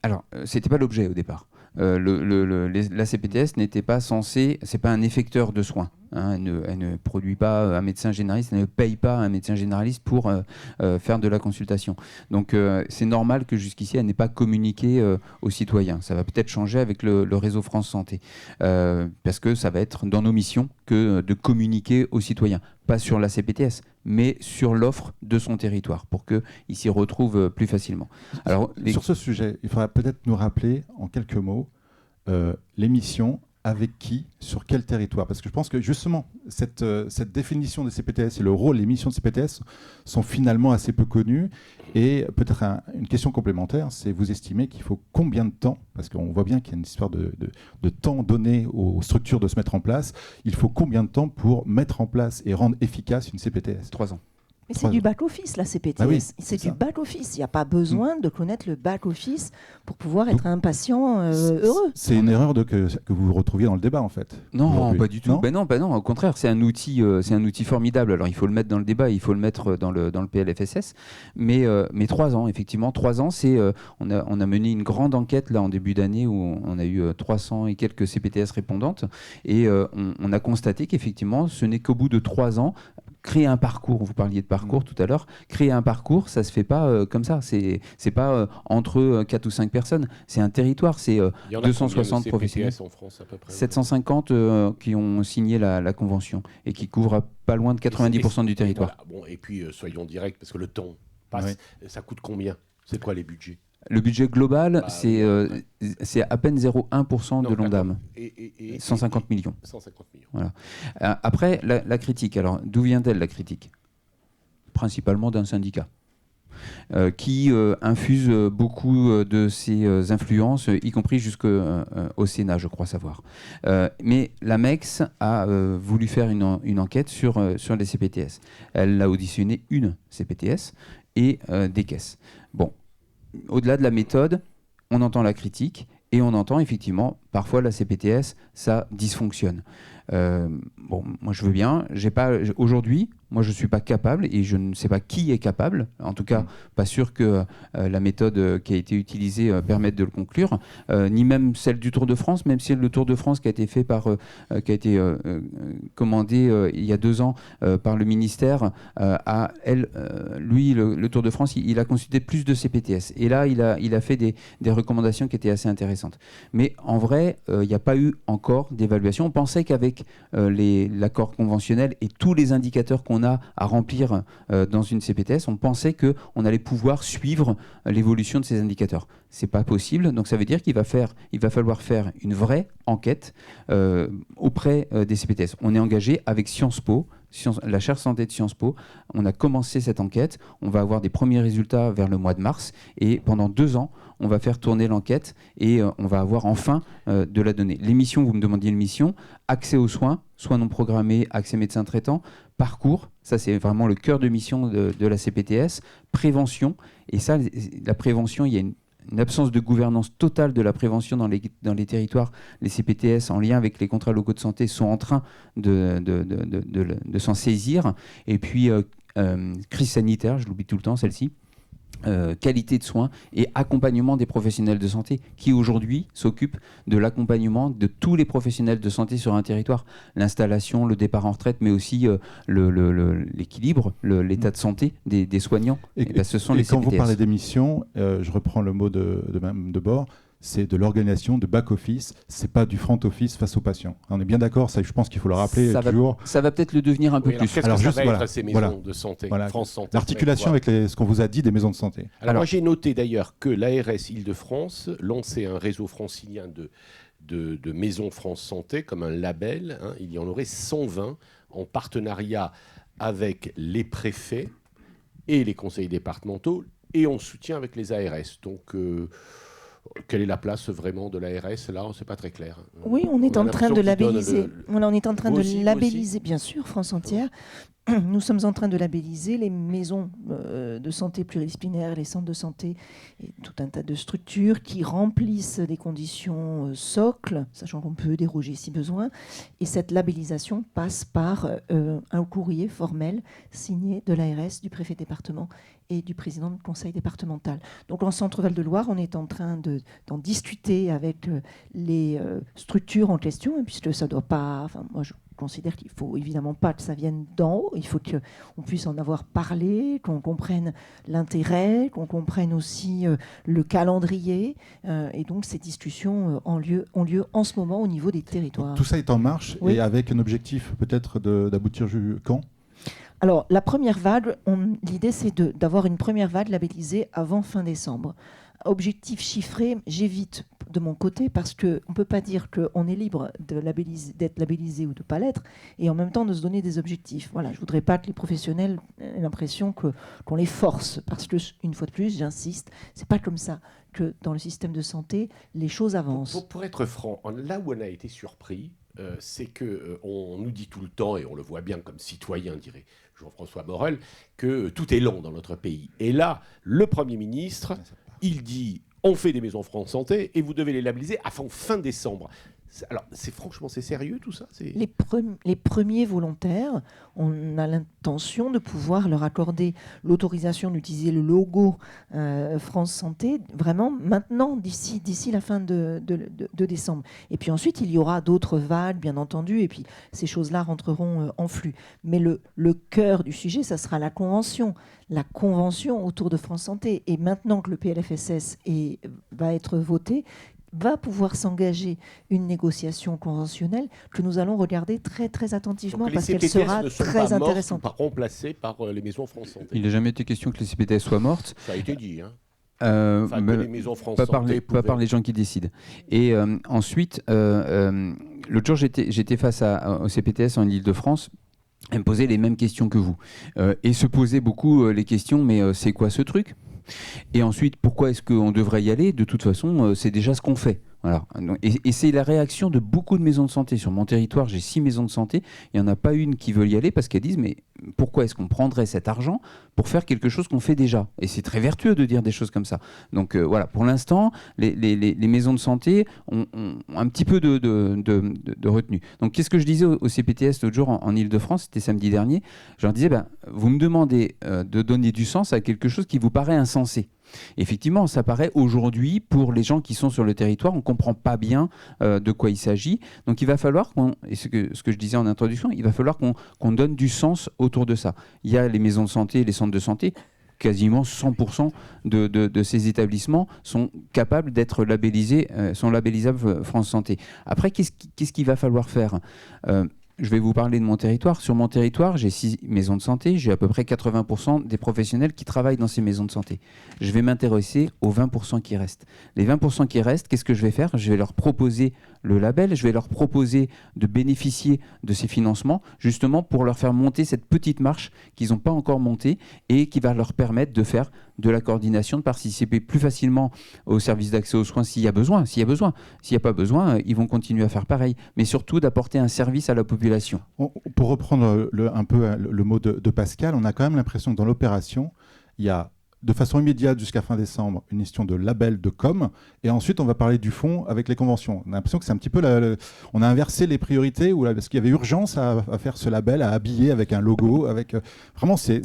Alors, c'était pas l'objet au départ. La CPTS n'était pas censée, c'est pas un effecteur de soins. Hein, elle ne produit pas un médecin généraliste, elle ne paye pas un médecin généraliste pour faire de la consultation. Donc c'est normal que jusqu'ici elle n'ait pas communiqué aux citoyens. Ça va peut-être changer avec le réseau France Santé, parce que ça va être dans nos missions que de communiquer aux citoyens, pas sur la CPTS, mais sur l'offre de son territoire, pour qu'il s'y retrouve plus facilement. Alors, sur ce sujet, il faudra peut-être nous rappeler en quelques mots les missions. Avec qui, sur quel territoire ? Parce que je pense que justement, cette définition des CPTS et le rôle, les missions de CPTS sont finalement assez peu connus. Et peut-être une question complémentaire, c'est vous estimez qu'il faut combien de temps ? Parce qu'on voit bien qu'il y a une histoire de temps donné aux structures de se mettre en place. Il faut combien de temps pour mettre en place et rendre efficace une CPTS ? 3 ans. Mais c'est du back-office, la CPTS. Ah oui, c'est du ça. back-office. Il n'y a pas besoin de connaître le back-office pour pouvoir être un patient heureux. C'est une erreur que vous retrouviez dans le débat, en fait. Non, pas du tout. Non, non, au contraire, c'est un outil formidable. Alors, il faut le mettre dans le débat, il faut le mettre dans le PLFSS. Mais 3 ans, effectivement, 3 ans, c'est on a mené une grande enquête là en début d'année où on a eu 300 et quelques CPTS répondantes et on a constaté qu'effectivement, ce n'est qu'au bout de 3 ans. Créer un parcours, vous parliez de parcours tout à l'heure, créer un parcours, ça ne se fait pas comme ça. C'est pas entre 4 ou 5 personnes, c'est un territoire, c'est 260 professionnels. En France, à peu près, 750 qui ont signé la convention et qui couvrent pas loin de 90% du territoire. Voilà. Bon, et puis, soyons directs, parce que le temps passe, ça coûte combien ? C'est quoi les budgets ? Le budget global, c'est à peine 0,1% de l'ONDAM. 150 millions. 150 millions. Voilà. Après, la critique. Alors, d'où vient-elle la critique ? Principalement d'un syndicat qui infuse beaucoup de ses influences, y compris jusqu'au Sénat, je crois savoir. Mais l'AMEX a voulu faire une enquête sur les CPTS. Elle a auditionné une CPTS et des caisses. Bon. Au-delà de la méthode, on entend la critique et on entend effectivement, parfois la CPTS, ça dysfonctionne. Bon, moi je veux bien. Aujourd'hui, moi je ne suis pas capable et je ne sais pas qui est capable. En tout cas, pas sûr que la méthode qui a été utilisée permette de le conclure, ni même celle du Tour de France, même si le Tour de France qui a été fait qui a été commandé il y a 2 ans par le ministère, lui, le Tour de France, il a consulté plus de CPTS. Et là, il a fait des recommandations qui étaient assez intéressantes. Mais en vrai, il n'y a pas eu encore d'évaluation. On pensait qu'avec l'accord conventionnel et tous les indicateurs qu'on a à remplir dans une CPTS, on pensait qu'on allait pouvoir suivre l'évolution de ces indicateurs. Ce n'est pas possible. Donc ça veut dire qu'il va falloir faire une vraie enquête auprès des CPTS. On est engagé avec Sciences Po, la chaire santé de Sciences Po. On a commencé cette enquête. On va avoir des premiers résultats vers le mois de mars. Et pendant 2 ans, on va faire tourner l'enquête et on va avoir enfin de la donnée. Les missions, vous me demandiez une mission, accès aux soins non programmés, accès médecin traitant, parcours, ça c'est vraiment le cœur de mission de la CPTS, prévention. Et ça, la prévention, il y a une absence de gouvernance totale de la prévention dans les territoires. Les CPTS, en lien avec les contrats locaux de santé, sont en train de s'en saisir. Et puis, crise sanitaire, je l'oublie tout le temps, celle-ci. Qualité de soins et accompagnement des professionnels de santé qui aujourd'hui s'occupent de l'accompagnement de tous les professionnels de santé sur un territoire, l'installation, le départ en retraite, mais aussi l'équilibre, l'état de santé des soignants. Ce sont les quand CPTS. vous parlez d'émissions, je reprends le mot de bord, c'est de l'organisation, de back-office, c'est pas du front-office face aux patients. On est bien d'accord, ça, je pense qu'il faut le rappeler toujours. Ça va peut-être le devenir un peu plus. Qu'est-ce que ça va être ces maisons de santé, France Santé? L'articulation avec ce qu'on vous a dit des maisons de santé. Alors moi j'ai noté d'ailleurs que l'ARS Île-de-France lançait un réseau francilien de maisons France Santé comme un label. Il y en aurait 120 en partenariat avec les préfets et les conseils départementaux et en soutien avec les ARS. Donc... quelle est la place vraiment de l'ARS? Là, c'est pas très clair. Oui, on est en train de labelliser. Voilà, on est en train de labelliser, bien sûr, France entière. Nous sommes en train de labelliser les maisons de santé pluridisciplinaires, les centres de santé et tout un tas de structures qui remplissent des conditions socles, sachant qu'on peut déroger si besoin. Et cette labellisation passe par un courrier formel signé de l'ARS, du préfet de département et du président du conseil départemental. Donc en Centre Val-de-Loire, on est en train d'en discuter avec les structures en question, puisque ça ne doit pas... Enfin, moi, je considère qu'il ne faut évidemment pas que ça vienne d'en haut. Il faut qu'on puisse en avoir parlé, qu'on comprenne l'intérêt, qu'on comprenne aussi le calendrier. Et donc ces discussions ont lieu en ce moment au niveau des territoires. Donc, tout ça est en marche et avec un objectif peut-être d'aboutir quand ? Alors, la première vague, l'idée, c'est d'avoir une première vague labellisée avant fin décembre. Objectif chiffré, j'évite de mon côté parce qu'on ne peut pas dire qu'on est libre d'être labellisé ou de ne pas l'être et en même temps de se donner des objectifs. Voilà, je ne voudrais pas que les professionnels aient l'impression qu'on les force parce que, une fois de plus, j'insiste, ce n'est pas comme ça que dans le système de santé, les choses avancent. Pour être franc, là où on a été surpris, c'est qu'on nous dit tout le temps, et on le voit bien comme citoyen, dirait Jean-François Morel, que tout est lent dans notre pays. Et là, le Premier ministre, il dit on fait des maisons France Santé et vous devez les labelliser avant fin décembre. Alors, franchement, c'est sérieux tout ça? Les premiers volontaires, on a l'intention de pouvoir leur accorder l'autorisation d'utiliser le logo France Santé vraiment maintenant, d'ici la fin de décembre. Et puis ensuite, il y aura d'autres vagues, bien entendu, et puis ces choses-là rentreront en flux. Mais le cœur du sujet, ça sera la convention autour de France Santé. Et maintenant que le PLFSS va être voté, va pouvoir s'engager une négociation conventionnelle que nous allons regarder très très attentivement parce qu'elle sera très intéressante. Pas remplacée par les maisons France Santé. Il n'a jamais été question que les CPTS soient mortes. Ça a été dit, hein. Que les maisons France Santé pas par les gens qui décident. Et ensuite, l'autre jour, j'étais face au CPTS en Ile-de-France. Elle me posait les mêmes questions que vous. Et se posait beaucoup les questions, mais c'est quoi ce truc ? Et ensuite, pourquoi est-ce qu'on devrait y aller ? De toute façon, c'est déjà ce qu'on fait. Voilà. Et c'est la réaction de beaucoup de maisons de santé. Sur mon territoire, j'ai 6 maisons de santé. Il n'y en a pas une qui veut y aller parce qu'elles disent mais pourquoi est-ce qu'on prendrait cet argent pour faire quelque chose qu'on fait déjà? Et c'est très vertueux de dire des choses comme ça. Donc voilà, pour l'instant, les maisons de santé ont un petit peu de retenue. Donc qu'est-ce que je disais au CPTS l'autre jour en Ile-de-France, c'était samedi dernier, je leur disais, vous me demandez de donner du sens à quelque chose qui vous paraît insensé. Effectivement, ça paraît aujourd'hui, pour les gens qui sont sur le territoire, on ne comprend pas bien de quoi il s'agit. Donc il va falloir, et ce que je disais en introduction, il va falloir qu'on donne du sens autour de ça. Il y a les maisons de santé, les centres de santé, quasiment 100% de ces établissements sont capables d'être labellisés, sont labellisables France Santé. Après, qu'est-ce qu'il va falloir faire ? Je vais vous parler de mon territoire. Sur mon territoire, j'ai 6 maisons de santé. J'ai à peu près 80% des professionnels qui travaillent dans ces maisons de santé. Je vais m'intéresser aux 20% qui restent. Les 20% qui restent, qu'est-ce que je vais faire ? Je vais leur proposer le label. Je vais leur proposer de bénéficier de ces financements, justement pour leur faire monter cette petite marche qu'ils n'ont pas encore montée et qui va leur permettre de faire de la coordination, de participer plus facilement au service d'accès aux soins s'il y a besoin. S'il n'y a pas besoin, ils vont continuer à faire pareil. Mais surtout d'apporter un service à la population. Pour reprendre un peu le mot de Pascal, on a quand même l'impression que dans l'opération, il y a de façon immédiate jusqu'à fin décembre une question de label, de com, et ensuite on va parler du fond avec les conventions. On a l'impression que c'est un petit peu on a inversé les priorités parce qu'il y avait urgence à faire ce label, à habiller avec un logo, vraiment c'est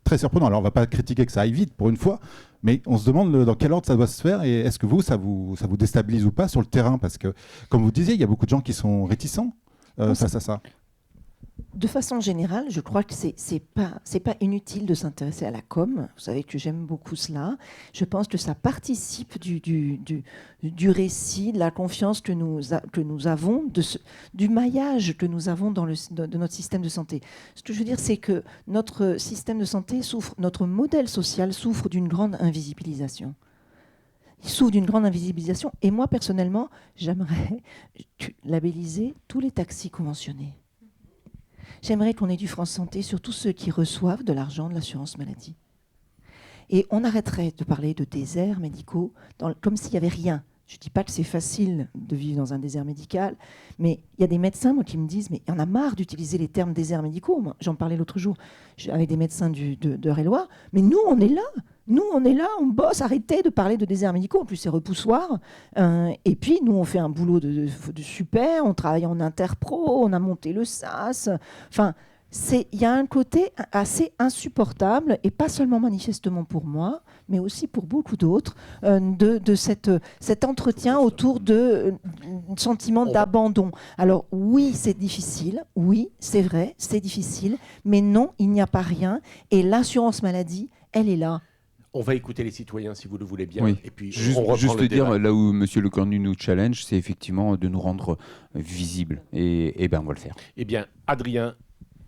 très surprenant. Alors on ne va pas critiquer que ça aille vite pour une fois, mais on se demande dans quel ordre ça doit se faire et est-ce que ça vous déstabilise ou pas sur le terrain, parce que comme vous disiez, il y a beaucoup de gens qui sont réticents face à ça. De façon générale, je crois que c'est pas inutile de s'intéresser à la com. Vous savez que j'aime beaucoup cela. Je pense que ça participe du récit, de la confiance que nous avons, du maillage que nous avons de notre système de santé. Ce que je veux dire, c'est que notre système de santé notre modèle social souffre d'une grande invisibilisation. Il souffre d'une grande invisibilisation. Et moi, personnellement, j'aimerais labelliser tous les taxis conventionnés. J'aimerais qu'on ait du France Santé sur tous ceux qui reçoivent de l'argent de l'assurance maladie. Et on arrêterait de parler de déserts médicaux comme s'il n'y avait rien. Je ne dis pas que c'est facile de vivre dans un désert médical, mais il y a des médecins qui me disent mais il y en a marre d'utiliser les termes déserts médicaux. Moi, j'en parlais l'autre jour avec des médecins d'Eure-et-Loir. Mais nous, on est là. Nous, on est là, on bosse, arrêtez de parler de déserts médicaux. En plus, c'est repoussoir. Et puis, nous, on fait un boulot de super, on travaille en interpro, on a monté le SAS. Enfin, il y a un côté assez insupportable, et pas seulement manifestement pour moi, mais aussi pour beaucoup d'autres, de cet entretien autour de sentiment d'abandon. Alors oui, c'est difficile, oui, c'est vrai, c'est difficile, mais non, il n'y a pas rien. Et l'assurance maladie, elle est là. On va écouter les citoyens, si vous le voulez bien. Oui. Et puis, juste le dire, là où M. Lecornu nous challenge, c'est effectivement de nous rendre visibles. Et ben, on va le faire. Eh bien, Adrien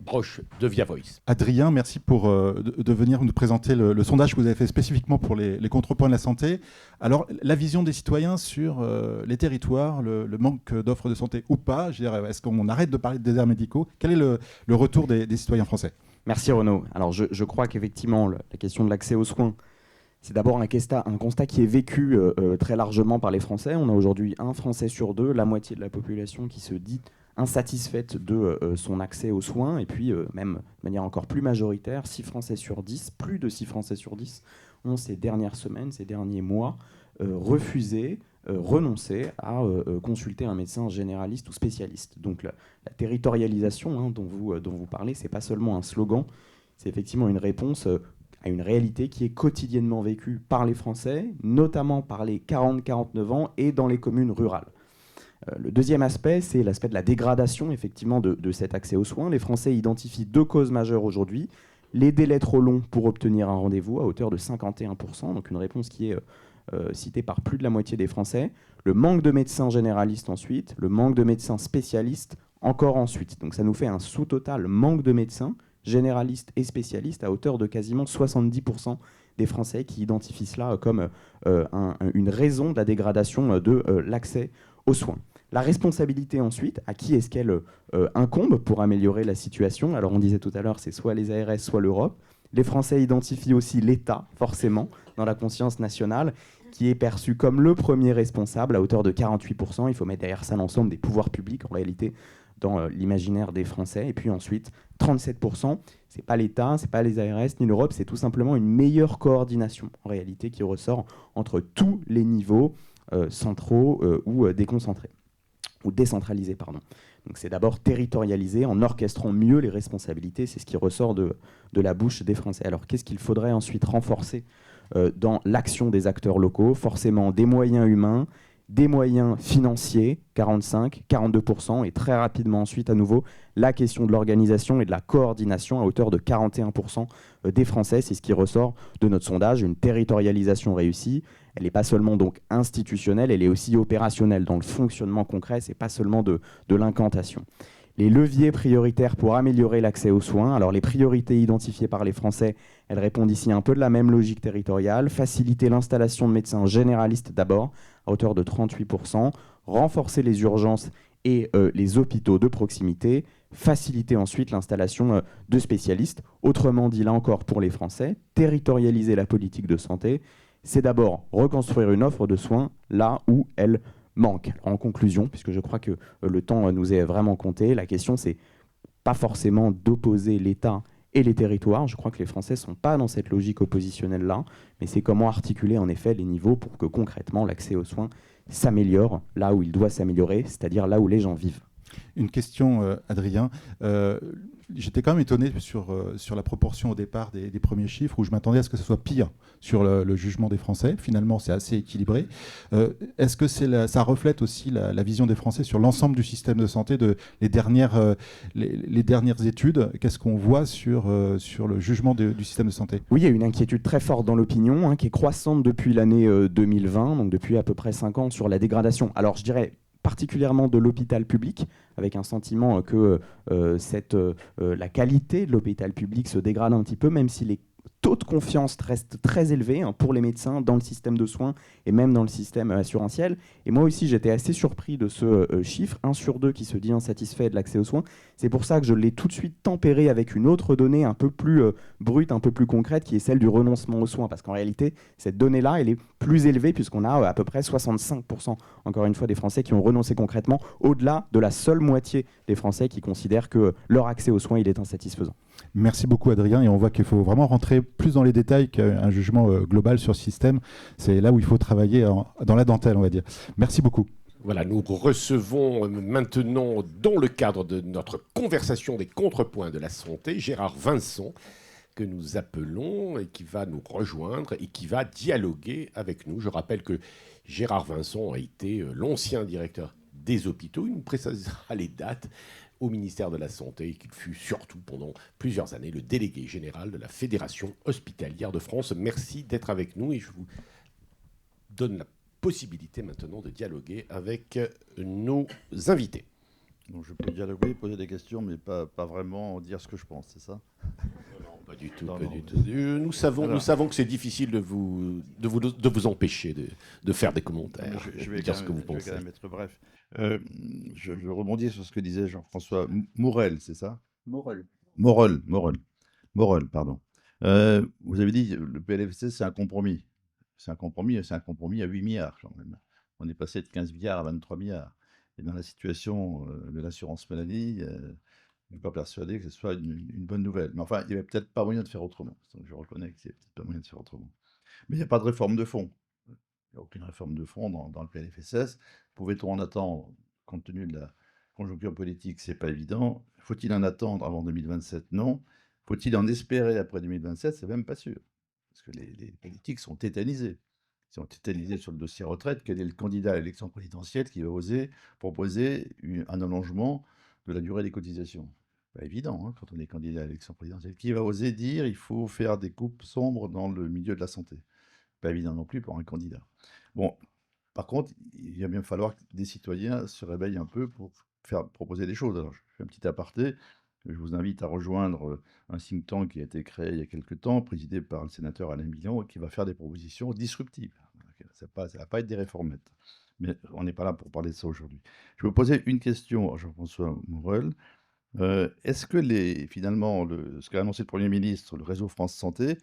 Broche de Via Voice. Adrien, merci de venir nous présenter le sondage que vous avez fait spécifiquement pour les contrepoints de la santé. Alors, la vision des citoyens sur les territoires, le manque d'offres de santé ou pas, je dirais, est-ce qu'on arrête de parler de déserts médicaux ? Quel est le retour des citoyens français ? Merci Renaud. Alors, je crois qu'effectivement, la question de l'accès aux soins, c'est d'abord un constat qui est vécu très largement par les Français. On a aujourd'hui 1 Français sur 2, la moitié de la population qui se dit insatisfaite de son accès aux soins. Et puis, même de manière encore plus majoritaire, 6 Français sur 10, plus de 6 Français sur 10, ont ces dernières semaines, ces derniers mois, refusé, renoncé à consulter un médecin généraliste ou spécialiste. Donc la territorialisation dont vous parlez, ce n'est pas seulement un slogan, c'est effectivement une réponse à une réalité qui est quotidiennement vécue par les Français, notamment par les 40-49 ans et dans les communes rurales. Le deuxième aspect, c'est l'aspect de la dégradation effectivement de cet accès aux soins. Les Français identifient 2 causes majeures aujourd'hui. Les délais trop longs pour obtenir un rendez-vous à hauteur de 51%, donc une réponse qui est citée par plus de la moitié des Français. Le manque de médecins généralistes ensuite, le manque de médecins spécialistes encore ensuite. Donc ça nous fait un sous-total manque de médecins généralistes et spécialistes à hauteur de quasiment 70% des Français qui identifient cela comme une raison de la dégradation de l'accès aux soins. La responsabilité ensuite, à qui est-ce qu'elle incombe pour améliorer la situation ? Alors on disait tout à l'heure, c'est soit les ARS, soit l'Europe. Les Français identifient aussi l'État, forcément, dans la conscience nationale, qui est perçu comme le premier responsable à hauteur de 48%. Il faut mettre derrière ça l'ensemble des pouvoirs publics, en réalité, dans l'imaginaire des Français. Et puis ensuite, 37%, ce n'est pas l'État, ce n'est pas les ARS ni l'Europe, c'est tout simplement une meilleure coordination, en réalité, qui ressort entre tous les niveaux centraux ou déconcentrés, ou décentralisés, pardon. Donc c'est d'abord territorialisé en orchestrant mieux les responsabilités, c'est ce qui ressort de la bouche des Français. Alors qu'est-ce qu'il faudrait ensuite renforcer dans l'action des acteurs locaux? Forcément des moyens humains, des moyens financiers, 45, 42%, et très rapidement ensuite à nouveau la question de l'organisation et de la coordination à hauteur de 41% des Français. C'est ce qui ressort de notre sondage, une territorialisation réussie. Elle n'est pas seulement donc institutionnelle, elle est aussi opérationnelle dans le fonctionnement concret, c'est pas seulement de l'incantation. Les leviers prioritaires pour améliorer l'accès aux soins. Alors les priorités identifiées par les Français, elles répondent ici un peu de la même logique territoriale. Faciliter l'installation de médecins généralistes d'abord, à hauteur de 38%. Renforcer les urgences et les hôpitaux de proximité. Faciliter ensuite l'installation de spécialistes. Autrement dit, là encore pour les Français, territorialiser la politique de santé. C'est d'abord reconstruire une offre de soins là où elle manque. Alors, en conclusion, puisque je crois que le temps nous est vraiment compté, la question c'est pas forcément d'opposer l'État et les territoires. Je crois que les Français ne sont pas dans cette logique oppositionnelle-là, mais c'est comment articuler en effet les niveaux pour que concrètement l'accès aux soins s'améliore là où il doit s'améliorer, c'est-à-dire là où les gens vivent. Une question, Adrien. J'étais quand même étonné sur la proportion au départ des premiers chiffres, où je m'attendais à ce que ce soit pire sur le jugement des Français. Finalement, c'est assez équilibré. Est-ce que ça reflète aussi la vision des Français sur l'ensemble du système de santé, les dernières études? Qu'est-ce qu'on voit sur le jugement du système de santé? Oui, il y a une inquiétude très forte dans l'opinion, qui est croissante depuis l'année 2020, donc depuis à peu près 5 ans, sur la dégradation. Alors, je dirais particulièrement de l'hôpital public, avec un sentiment que la qualité de l'hôpital public se dégrade un petit peu, même si les taux de confiance restent très élevés pour les médecins dans le système de soins et même dans le système assurantiel. Et moi aussi, j'étais assez surpris de ce chiffre, 1 sur 2 qui se dit insatisfait de l'accès aux soins. C'est pour ça que je l'ai tout de suite tempéré avec une autre donnée un peu plus brute, un peu plus concrète, qui est celle du renoncement aux soins. Parce qu'en réalité, cette donnée-là, elle est plus élevée puisqu'on a à peu près 65%, encore une fois, des Français qui ont renoncé concrètement, au-delà de la seule moitié des Français qui considèrent que leur accès aux soins, il est insatisfaisant. Merci beaucoup, Adrien. Et on voit qu'il faut vraiment rentrer plus dans les détails qu'un jugement global sur ce système. C'est là où il faut travailler dans la dentelle, on va dire. Merci beaucoup. Voilà, nous recevons maintenant, dans le cadre de notre conversation des contrepoints de la santé, Gérard Vincent, que nous appelons et qui va nous rejoindre et qui va dialoguer avec nous. Je rappelle que Gérard Vincent a été l'ancien directeur des hôpitaux. Il nous précisera les dates au ministère de la Santé et qu'il fut surtout pendant plusieurs années le délégué général de la Fédération hospitalière de France. Merci d'être avec nous et je vous donne la possibilité maintenant de dialoguer avec nos invités. Donc je peux dialoguer, poser des questions, mais pas vraiment dire ce que je pense, c'est ça? Non, pas du tout. Nous savons que c'est difficile de vous empêcher de faire des commentaires, je vais dire ce que vous pensez. Je vais quand même être bref. Je rebondis sur ce que disait Jean-François Morel, c'est ça? Morel, pardon. Vous avez dit le PLFSS, c'est un compromis. C'est un compromis à 8 milliards quand même. On est passé de 15 milliards à 23 milliards. Et dans la situation de l'assurance maladie, je ne suis pas persuadé que ce soit une bonne nouvelle. Mais enfin, il n'y avait peut-être pas moyen de faire autrement. Donc, je reconnais qu'il n'y avait peut-être pas moyen de faire autrement. Mais il n'y a pas de réforme de fond. Il n'y a aucune réforme de fond dans le PLFSS. Pouvait-on en attendre, compte tenu de la conjoncture politique? Ce n'est pas évident. Faut-il en attendre avant 2027? Non. Faut-il en espérer après 2027? C'est même pas sûr. Parce que les politiques sont tétanisés. Ils sont tétanisés sur le dossier retraite. Quel est le candidat à l'élection présidentielle qui va oser proposer un allongement de la durée des cotisations? Pas évident, quand on est candidat à l'élection présidentielle. Qui va oser dire il faut faire des coupes sombres dans le milieu de la santé? Pas évident non plus pour un candidat. Bon, par contre, il va bien falloir que des citoyens se réveillent un peu pour proposer des choses. Alors, je fais un petit aparté. Je vous invite à rejoindre un think tank qui a été créé il y a quelques temps, présidé par le sénateur Alain Milon, qui va faire des propositions disruptives. Ça ne va pas être des réformettes. Mais on n'est pas là pour parler de ça aujourd'hui. Je vais vous poser une question à Jean-François Morel. Est-ce que finalement, ce qu'a annoncé le Premier ministre, le réseau France Santé,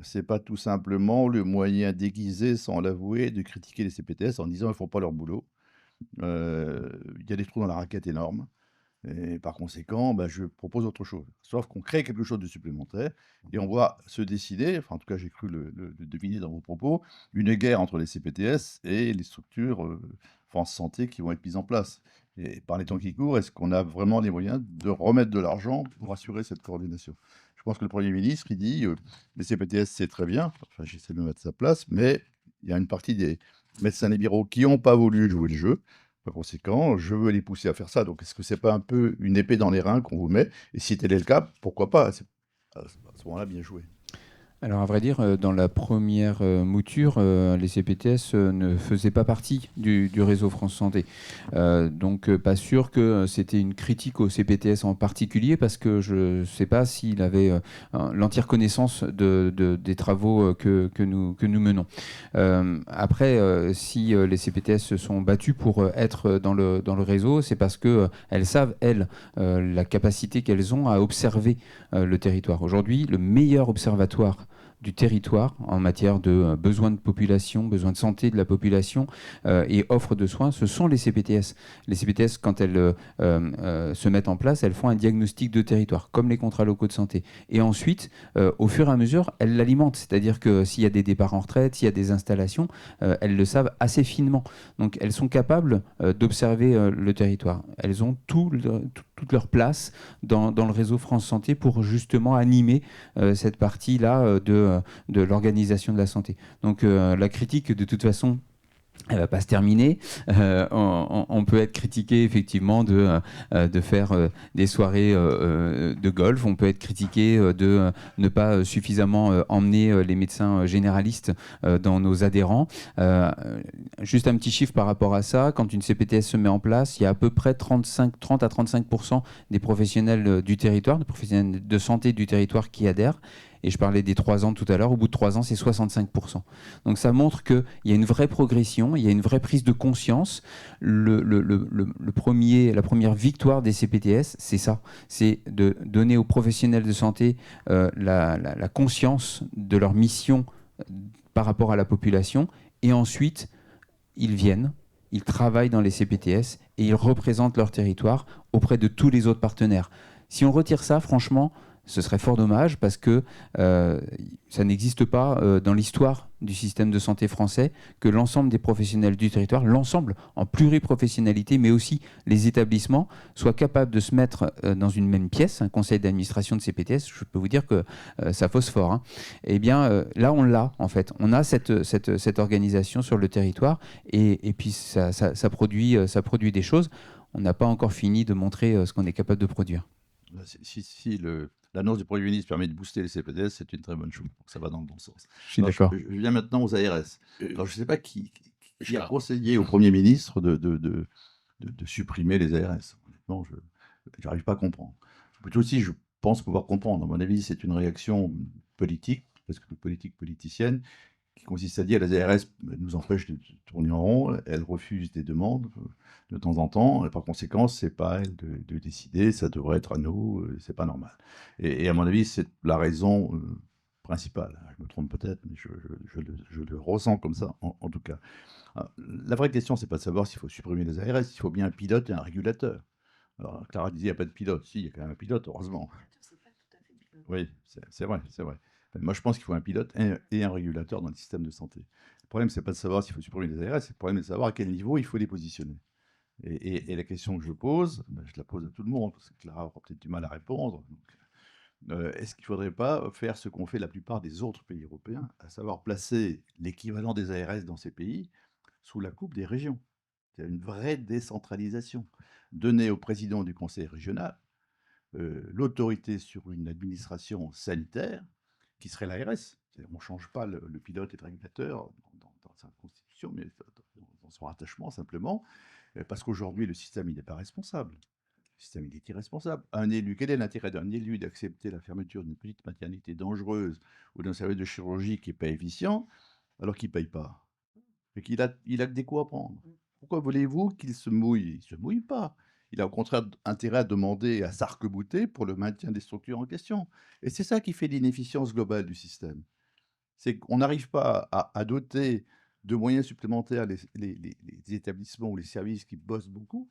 C'est pas tout simplement le moyen déguisé, sans l'avouer, de critiquer les CPTS en disant: «Ils font pas leur boulot». Il y a des trous dans la raquette énormes et par conséquent, bah, je propose autre chose. Sauf qu'on crée quelque chose de supplémentaire et on voit se dessiner, enfin, en tout cas, j'ai cru le deviner dans vos propos, une guerre entre les CPTS et les structures, France Santé qui vont être mises en place. Et par les temps qui courent, est-ce qu'on a vraiment les moyens de remettre de l'argent pour assurer cette coordination? Je pense que le Premier ministre, il dit, les CPTS, c'est très bien, enfin, j'essaie de me mettre à sa place, mais il y a une partie des médecins libéraux qui n'ont pas voulu jouer le jeu. Par conséquent, je veux les pousser à faire ça. Donc, est-ce que c'est pas un peu une épée dans les reins qu'on vous met? Et si tel est le cas, pourquoi pas? À ce moment-là, bien joué. Alors à vrai dire, dans la première mouture, les CPTS ne faisaient pas partie du réseau France Santé. Donc pas sûr que c'était une critique au CPTS en particulier, parce que je ne sais pas s'il avait l'entière connaissance des travaux que nous menons. Après, si les CPTS se sont battus pour être dans le réseau, c'est parce qu'elles savent, elles, la capacité qu'elles ont à observer le territoire. Aujourd'hui, le meilleur observatoire du territoire en matière de besoins de population, besoins de santé de la population et offre de soins, ce sont les CPTS. Les CPTS, quand elles se mettent en place, elles font un diagnostic de territoire, comme les contrats locaux de santé. Et ensuite, au fur et à mesure, elles l'alimentent. C'est-à-dire que s'il y a des départs en retraite, s'il y a des installations, elles le savent assez finement. Donc elles sont capables d'observer le territoire. Elles ont toute leur place dans le réseau France Santé pour justement animer cette partie-là de l'organisation de la santé. Donc la critique, de toute façon, elle ne va pas se terminer. On peut être critiqué effectivement de faire des soirées de golf. On peut être critiqué de ne pas suffisamment emmener les médecins généralistes dans nos adhérents. Juste un petit chiffre par rapport à ça. Quand une CPTS se met en place, il y a à peu près 30 à 35% des professionnels du territoire, des professionnels de santé du territoire qui adhèrent. Et je parlais des 3 ans tout à l'heure, au bout de 3 ans, c'est 65%. Donc ça montre qu'il y a une vraie progression, il y a une vraie prise de conscience. La première victoire des CPTS, c'est ça, c'est de donner aux professionnels de santé la conscience de leur mission par rapport à la population. Et ensuite, ils viennent, ils travaillent dans les CPTS et ils représentent leur territoire auprès de tous les autres partenaires. Si on retire ça, franchement, ce serait fort dommage, parce que ça n'existe pas dans l'histoire du système de santé français que l'ensemble des professionnels du territoire, l'ensemble en pluriprofessionnalité, mais aussi les établissements, soient capables de se mettre dans une même pièce, un conseil d'administration de CPTS. Je peux vous dire que ça phosphore. Hein. Eh bien, là, on l'a, en fait. On a cette organisation sur le territoire, et puis ça produit des choses. On n'a pas encore fini de montrer ce qu'on est capable de produire. Si l'annonce du Premier ministre permet de booster les CPTS, c'est une très bonne chose. Donc, ça va dans le bon sens. Je suis d'accord. Je viens maintenant aux ARS. Alors, je ne sais pas qui a conseillé au Premier ministre de supprimer les ARS. Honnêtement, je n'arrive pas à comprendre. Plutôt aussi, je pense pouvoir comprendre. À mon avis, c'est une réaction politique, parce que politique politicienne, qui consiste à dire les ARS nous empêchent de tourner en rond, elles refusent des demandes de temps en temps, et par conséquent, c'est pas à elles de décider, ça devrait être à nous, c'est pas normal. Et à mon avis, c'est la raison principale. Je me trompe peut-être, mais je le ressens comme ça, en tout cas. Alors, la vraie question, c'est pas de savoir s'il faut supprimer les ARS, il faut bien un pilote et un régulateur. Alors, Clara disait, il n'y a pas de pilote. Si, il y a quand même un pilote, heureusement. Oui, c'est vrai, c'est vrai. Moi, je pense qu'il faut un pilote et un régulateur dans le système de santé. Le problème, c'est pas de savoir s'il faut supprimer les ARS, le problème, c'est de savoir à quel niveau il faut les positionner. Et la question que je pose, je la pose à tout le monde, parce que Clara aura peut-être du mal à répondre. Est-ce qu'il ne faudrait pas faire ce qu'ont fait la plupart des autres pays européens, à savoir placer l'équivalent des ARS dans ces pays sous la coupe des régions? C'est une vraie décentralisation. Donner au président du conseil régional l'autorité sur une administration sanitaire qui serait l'ARS. On ne change pas le pilote et le régulateur dans sa constitution, mais dans son rattachement simplement, parce qu'aujourd'hui, le système, il n'est pas responsable. Le système, il est irresponsable. Un élu, quel est l'intérêt d'un élu d'accepter la fermeture d'une petite maternité dangereuse ou d'un service de chirurgie qui n'est pas efficient, alors qu'il ne paye pas et qu'il a des coups à prendre? Pourquoi voulez-vous qu'il se mouille? Il ne se mouille pas. Il a au contraire intérêt à demander, à s'arc-bouter pour le maintien des structures en question. Et c'est ça qui fait l'inefficience globale du système. c'est qu'on n'arrive pas à doter de moyens supplémentaires les établissements ou les services qui bossent beaucoup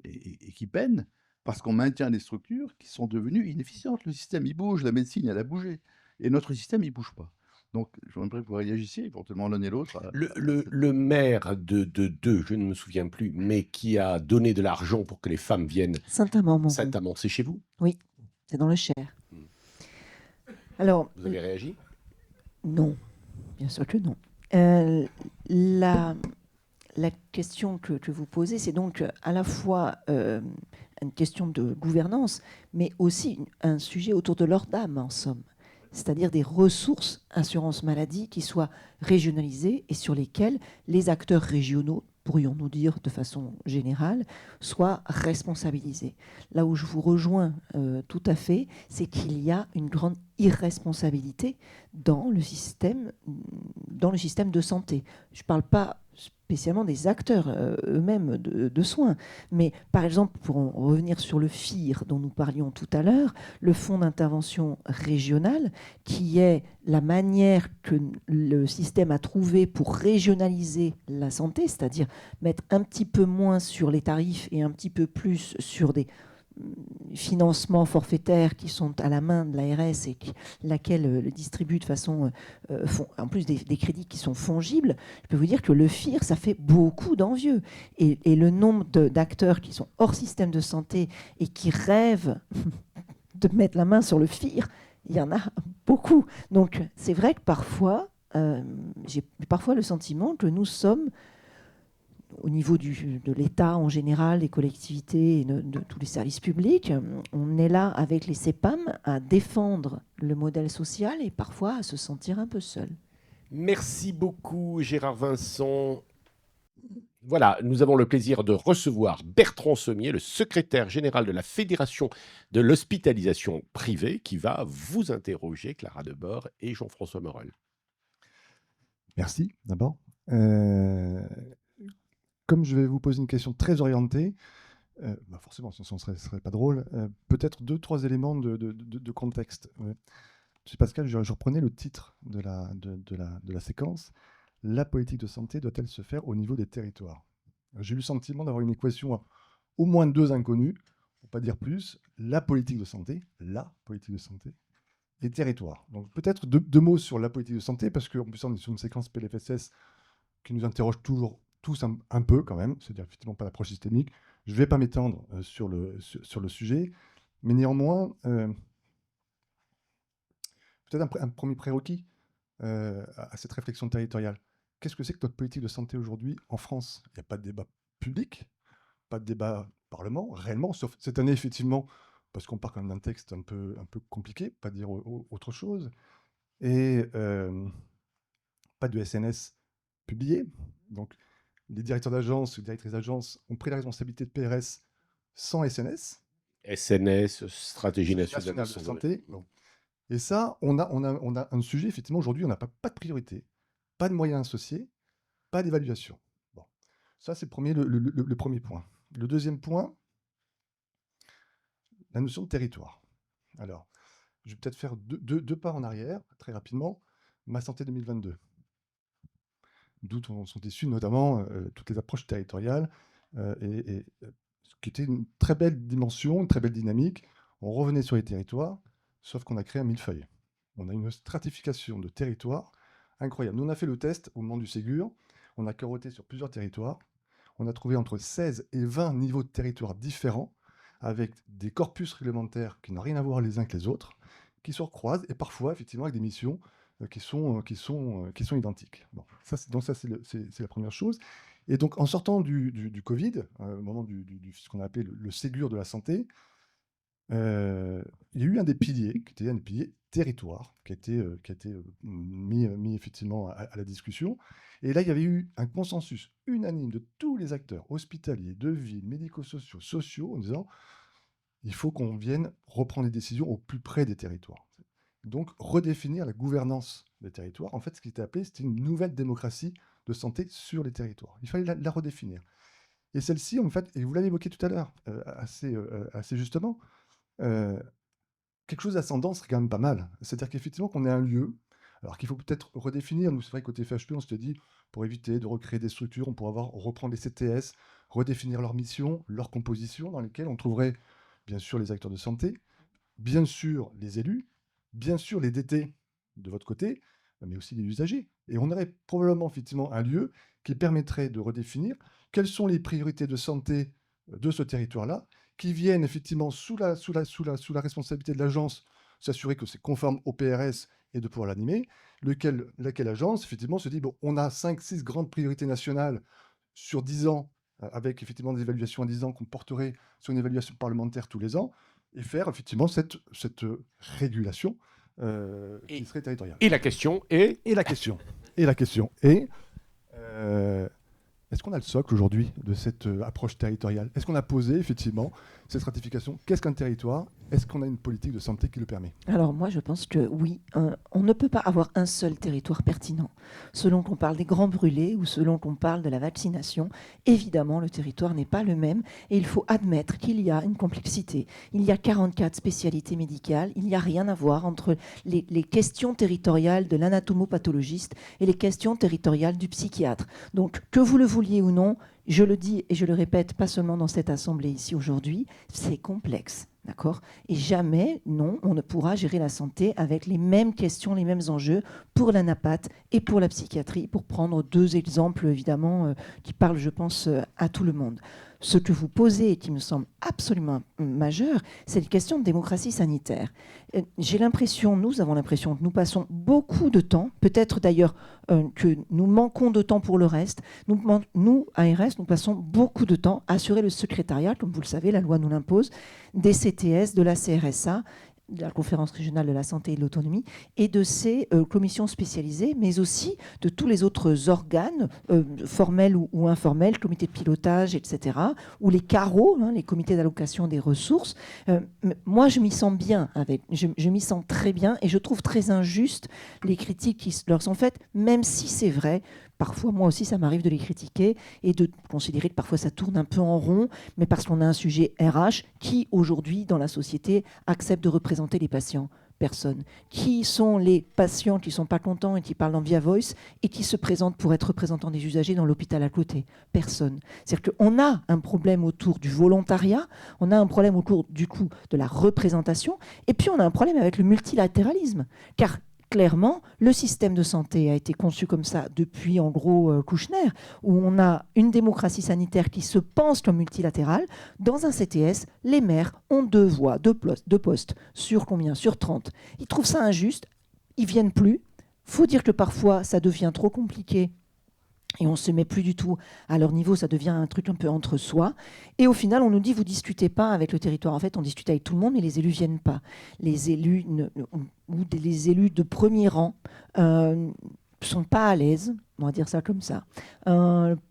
et qui peinent, parce qu'on maintient des structures qui sont devenues inefficientes. Le système, il bouge, la médecine, elle a bougé, et notre système, il bouge pas. Donc, j'aimerais que vous réagissiez, éventuellement l'un et l'autre. Le maire de, je ne me souviens plus, mais qui a donné de l'argent pour que les femmes viennent. Saint-Amand. Saint-Amand, c'est chez vous? Oui, c'est dans le Cher. Alors, Vous avez réagi? non, bien sûr que non. La question que vous posez, c'est donc à la fois une question de gouvernance, mais aussi un sujet autour de l'ORDAM, en somme. C'est-à-dire des ressources assurance maladie qui soient régionalisées et sur lesquelles les acteurs régionaux, pourrions-nous dire de façon générale, soient responsabilisés. Là où je vous rejoins tout à fait, c'est qu'il y a une grande irresponsabilité dans le système de santé. Je ne parle pas spécialement des acteurs eux-mêmes de soins. Mais par exemple, pour en revenir sur le FIR dont nous parlions tout à l'heure, le fonds d'intervention régional, qui est la manière que le système a trouvé pour régionaliser la santé, c'est-à-dire mettre un petit peu moins sur les tarifs et un petit peu plus sur des financements forfaitaires qui sont à la main de l'ARS et laquelle le distribue de façon, en plus des crédits qui sont fongibles, je peux vous dire que le FIR, ça fait beaucoup d'envieux. Et le nombre d'acteurs qui sont hors système de santé et qui rêvent de mettre la main sur le FIR, il y en a beaucoup. Donc c'est vrai que parfois, j'ai parfois le sentiment que nous sommes au niveau de l'État en général, des collectivités et de tous les services publics, on est là avec les CEPAM à défendre le modèle social et parfois à se sentir un peu seul. Merci beaucoup, Gérard Vincent. Voilà, nous avons le plaisir de recevoir Bertrand Sommier, le secrétaire général de la Fédération de l'hospitalisation privée, qui va vous interroger, Clara Debord et Jean-François Morel. Merci, d'abord. Comme je vais vous poser une question très orientée, forcément, sinon ce ne serait pas drôle, peut-être 2-3 éléments de contexte. Monsieur Pascal, je reprenais le titre de la séquence. La politique de santé doit-elle se faire au niveau des territoires? J'ai eu le sentiment d'avoir une équation à au moins 2 inconnus, pour ne pas dire plus. La politique de santé, et territoires. Donc peut-être 2 mots sur la politique de santé, parce qu'en plus on est sur une séquence PLFSS qui nous interroge toujours tous un peu quand même, c'est-à-dire effectivement pas l'approche systémique. Je ne vais pas m'étendre sur le sujet, mais néanmoins, peut-être un premier prérequis à cette réflexion territoriale. Qu'est-ce que c'est que notre politique de santé aujourd'hui en France? Il n'y a pas de débat public, pas de débat Parlement, réellement, sauf cette année, effectivement, parce qu'on part quand même d'un texte un peu compliqué, pas dire autre chose, et pas de SNS publié. Donc, les directeurs d'agence, les directrices d'agence ont pris la responsabilité de PRS sans SNS. SNS, Stratégie nationale de santé. Bon. Et ça, on a un sujet, effectivement, aujourd'hui, on n'a pas de priorité, pas de moyens associés, pas d'évaluation. Bon. Ça, c'est le premier point. Le deuxième point, la notion de territoire. Alors, je vais peut-être faire deux pas en arrière, très rapidement. Ma santé 2022. D'où sont issues notamment toutes les approches territoriales, et ce qui était une très belle dimension, une très belle dynamique. On revenait sur les territoires, sauf qu'on a créé un millefeuille. On a une stratification de territoires incroyable. Nous, on a fait le test au moment du Ségur, on a carotté sur plusieurs territoires, on a trouvé entre 16 et 20 niveaux de territoires différents, avec des corpus réglementaires qui n'ont rien à voir les uns que les autres, qui se recroisent, et parfois, effectivement, avec des missions qui sont identiques. Bon, ça, c'est la première chose. Et donc, en sortant du Covid, au moment ce qu'on a appelé le Ségur de la santé, il y a eu un des piliers, qui était un pilier territoire, qui a été mis effectivement à la discussion. Et là, il y avait eu un consensus unanime de tous les acteurs hospitaliers, de ville, médico-sociaux, sociaux, en disant il faut qu'on vienne reprendre les décisions au plus près des territoires. Donc, redéfinir la gouvernance des territoires. En fait, ce qui était appelé, c'était une nouvelle démocratie de santé sur les territoires. Il fallait la redéfinir. Et celle-ci, en fait, et vous l'avez évoqué tout à l'heure, assez justement, quelque chose d'ascendant serait quand même pas mal. C'est-à-dire qu'effectivement, qu'on ait un lieu Alors qu'il faut peut-être redéfinir. Nous, c'est vrai, côté FHP, on s'était dit, pour éviter de recréer des structures, on pourrait reprendre les CTS, redéfinir leur mission, leur composition, dans lesquelles on trouverait bien sûr les acteurs de santé, bien sûr les élus, bien sûr les DT de votre côté, mais aussi les usagers. Et on aurait probablement effectivement un lieu qui permettrait de redéfinir quelles sont les priorités de santé de ce territoire-là, qui viennent effectivement sous la responsabilité de l'agence, s'assurer que c'est conforme au PRS et de pouvoir l'animer, laquelle agence effectivement se dit, bon, on a 5-6 grandes priorités nationales sur 10 ans, avec effectivement des évaluations à 10 ans qu'on porterait sur une évaluation parlementaire tous les ans, et faire effectivement cette régulation qui serait territoriale. Et la question est... Et la question est, est-ce qu'on a le socle aujourd'hui de cette approche territoriale? Est-ce qu'on a posé effectivement cette stratification? Qu'est-ce qu'un territoire? Est-ce qu'on a une politique de santé qui le permet? Alors moi, je pense que oui, on ne peut pas avoir un seul territoire pertinent. Selon qu'on parle des grands brûlés ou selon qu'on parle de la vaccination, évidemment, le territoire n'est pas le même et il faut admettre qu'il y a une complexité. Il y a 44 spécialités médicales, il n'y a rien à voir entre les questions territoriales de l'anatomopathologiste et les questions territoriales du psychiatre. Donc, que vous le vouliez ou non, je le dis et je le répète, pas seulement dans cette assemblée ici aujourd'hui, c'est complexe. D'accord ? Et jamais, non, on ne pourra gérer la santé avec les mêmes questions, les mêmes enjeux pour l'anapath et pour la psychiatrie, pour prendre deux exemples, évidemment, qui parlent, je pense, à tout le monde. Ce que vous posez et qui me semble absolument majeur, c'est une question de démocratie sanitaire. J'ai l'impression, nous avons l'impression que nous passons beaucoup de temps, peut-être d'ailleurs que nous manquons de temps pour le reste. Nous, ARS, nous passons beaucoup de temps à assurer le secrétariat, comme vous le savez, la loi nous l'impose, des CTS, de la CRSA, de la Conférence régionale de la santé et de l'autonomie, et de ces commissions spécialisées, mais aussi de tous les autres organes, formels ou informels, comités de pilotage, etc., ou les CARO, les comités d'allocation des ressources. Moi, je m'y sens bien, je m'y sens très bien, et je trouve très injuste les critiques qui leur sont faites, même si c'est vrai. Parfois, moi aussi, ça m'arrive de les critiquer et de considérer que parfois ça tourne un peu en rond, mais parce qu'on a un sujet RH qui, aujourd'hui, dans la société, accepte de représenter les patients. Personne. Qui sont les patients qui ne sont pas contents et qui parlent en via voice et qui se présentent pour être représentants des usagers dans l'hôpital à côté? Personne. C'est-à-dire qu'on a un problème autour du volontariat, on a un problème autour, du coup, de la représentation, et puis on a un problème avec le multilatéralisme. Car clairement, le système de santé a été conçu comme ça depuis, en gros, Kouchner, où on a une démocratie sanitaire qui se pense comme multilatérale. Dans un CTS, les maires ont 2 voix, 2 postes. Sur combien? Sur 30. Ils trouvent ça injuste. Ils ne viennent plus. Il faut dire que parfois, ça devient trop compliqué. Et on ne se met plus du tout à leur niveau, ça devient un truc un peu entre soi. Et au final, on nous dit, vous ne discutez pas avec le territoire. En fait, on discute avec tout le monde, mais les élus ne viennent pas. Les élus, les élus de premier rang ne sont pas à l'aise, on va dire ça comme ça,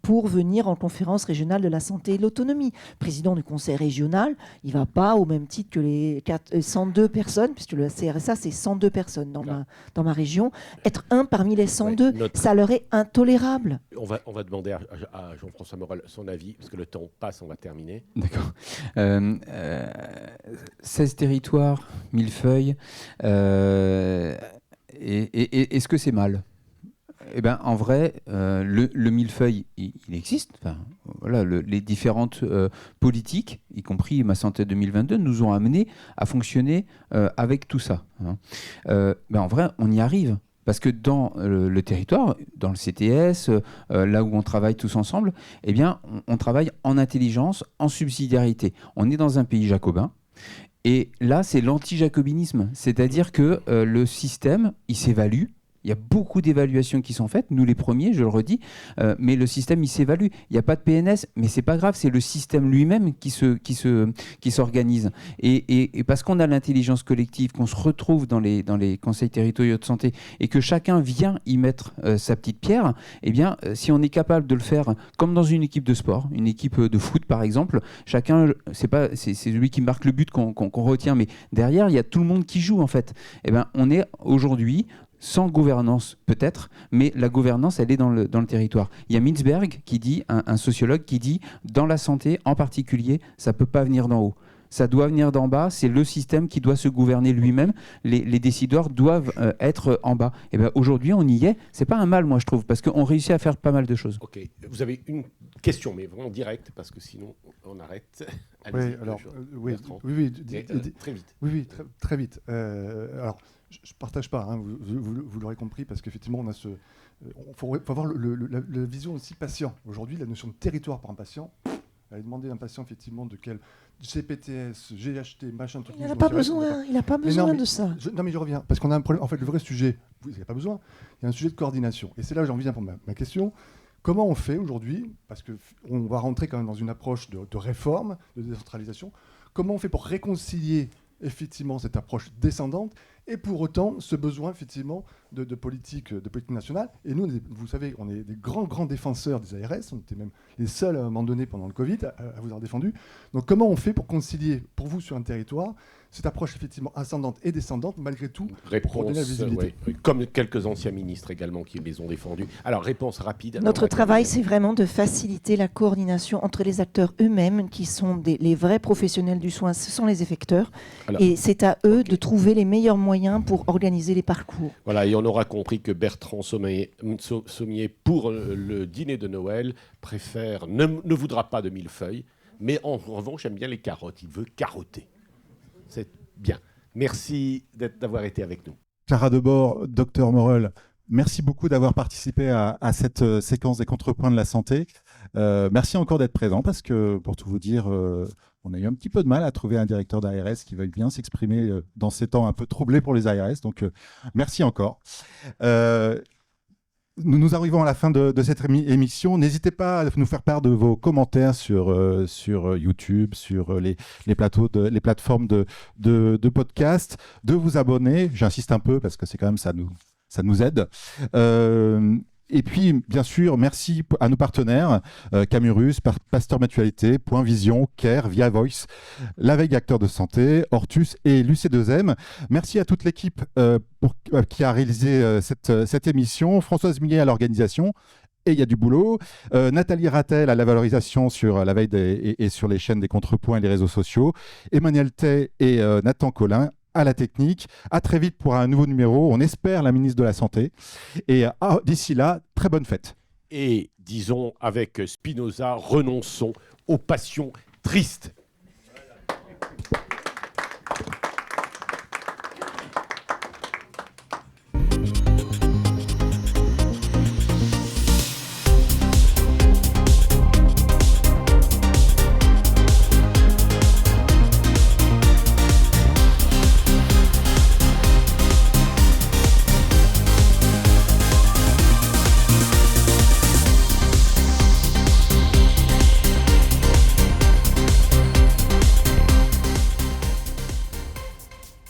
pour venir en conférence régionale de la santé et de l'autonomie. Le président du conseil régional, il ne va pas au même titre que les 102 personnes, puisque le CRSA, c'est 102 personnes dans ma région. Être un parmi les 102, ça leur est intolérable. On va demander à Jean-François Morel son avis, parce que le temps passe, on va terminer. D'accord. 16 territoires, millefeuilles. Est-ce que c'est mal ? Eh ben, en vrai, le millefeuille, il existe. Enfin, voilà, les différentes politiques, y compris Ma Santé 2022, nous ont amenés à fonctionner avec tout ça. En vrai, on y arrive. Parce que dans le territoire, dans le CTS, là où on travaille tous ensemble, eh bien, on travaille en intelligence, en subsidiarité. On est dans un pays jacobin. Et là, c'est l'anti-jacobinisme. C'est-à-dire que le système, il s'évalue. Il y a beaucoup d'évaluations qui sont faites, nous les premiers, je le redis, mais le système, il s'évalue. Il n'y a pas de PNS, mais ce n'est pas grave, c'est le système lui-même qui s'organise. Et parce qu'on a l'intelligence collective, qu'on se retrouve dans les conseils territoriaux de santé et que chacun vient y mettre sa petite pierre, eh bien, si on est capable de le faire comme dans une équipe de sport, une équipe de foot par exemple, chacun, c'est celui qui marque le but qu'on retient, mais derrière, il y a tout le monde qui joue en fait. Eh bien, on est aujourd'hui sans gouvernance peut-être, mais la gouvernance, elle est dans le territoire. Il y a Mintzberg qui dit, un sociologue qui dit, dans la santé en particulier, ça ne peut pas venir d'en haut. Ça doit venir d'en bas. C'est le système qui doit se gouverner lui-même. Les décideurs doivent être en bas. Et ben aujourd'hui, on y est. C'est pas un mal, moi, je trouve, parce qu'on réussit à faire pas mal de choses. Ok. Vous avez une question, mais vraiment directe, parce que sinon, on arrête. Oui, Allez-y, alors, Bertrand. très vite. Mais, Très vite. Alors, je ne partage pas, hein, vous l'aurez compris, parce qu'effectivement, on a faut avoir la vision aussi patient. Aujourd'hui, la notion de territoire par un patient, elle est demandée à un patient, effectivement, de quel GPTS, GHT, machin, truc. Il n'a pas besoin, de ça. Non, mais je reviens, parce qu'on a un problème. En fait, le vrai sujet, vous n'avez pas besoin, il y a un sujet de coordination. Et c'est là où j'en viens pour ma question. Comment on fait aujourd'hui, parce qu'on va rentrer quand même dans une approche de réforme, de décentralisation, comment on fait pour réconcilier effectivement cette approche descendante et pour autant ce besoin effectivement de politique nationale. Et nous, vous savez, on est des grands défenseurs des ARS, on était même les seuls à un moment donné pendant le Covid à vous avoir défendu. Donc comment on fait pour concilier, pour vous sur un territoire, cette approche effectivement ascendante et descendante, malgré tout, pour redonner la visibilité. Comme quelques anciens ministres également qui les ont défendus. Alors, réponse rapide. Notre travail, c'est vraiment de faciliter la coordination entre les acteurs eux-mêmes, qui sont les vrais professionnels du soin, ce sont les effecteurs. Alors, et c'est à eux de trouver les meilleurs moyens pour organiser les parcours. Voilà, et on aura compris que Bertrand Sommier, pour le dîner de Noël, ne voudra pas de millefeuilles, mais en revanche, j'aime bien les carottes. Il veut carotter. C'est bien. Merci d'avoir été avec nous. Clara Debord, Dr Morel, merci beaucoup d'avoir participé à cette séquence des contrepoints de la santé. Merci encore d'être présent parce que, pour tout vous dire, on a eu un petit peu de mal à trouver un directeur d'ARS qui veuille bien s'exprimer dans ces temps un peu troublés pour les ARS. Donc, merci encore. Nous arrivons à la fin de cette émission. N'hésitez pas à nous faire part de vos commentaires sur YouTube, sur les plateformes de podcast, de vous abonner. J'insiste un peu parce que c'est quand même ça nous aide. Et puis, bien sûr, merci à nos partenaires, Camurus, Pasteur Mutualité, Point Vision, Care, Via Voice, La Veille Acteurs de Santé, Hortus et l'UC2M. Merci à toute l'équipe qui a réalisé cette émission, Françoise Millet à l'organisation. Et il y a du boulot. Nathalie Rattel à la valorisation sur La Veille et sur les chaînes des contrepoints et les réseaux sociaux. Emmanuel Tay et Nathan Collin à la technique. À très vite pour un nouveau numéro. On espère la ministre de la Santé. Et d'ici là, très bonne fête. Et disons avec Spinoza, renonçons aux passions tristes.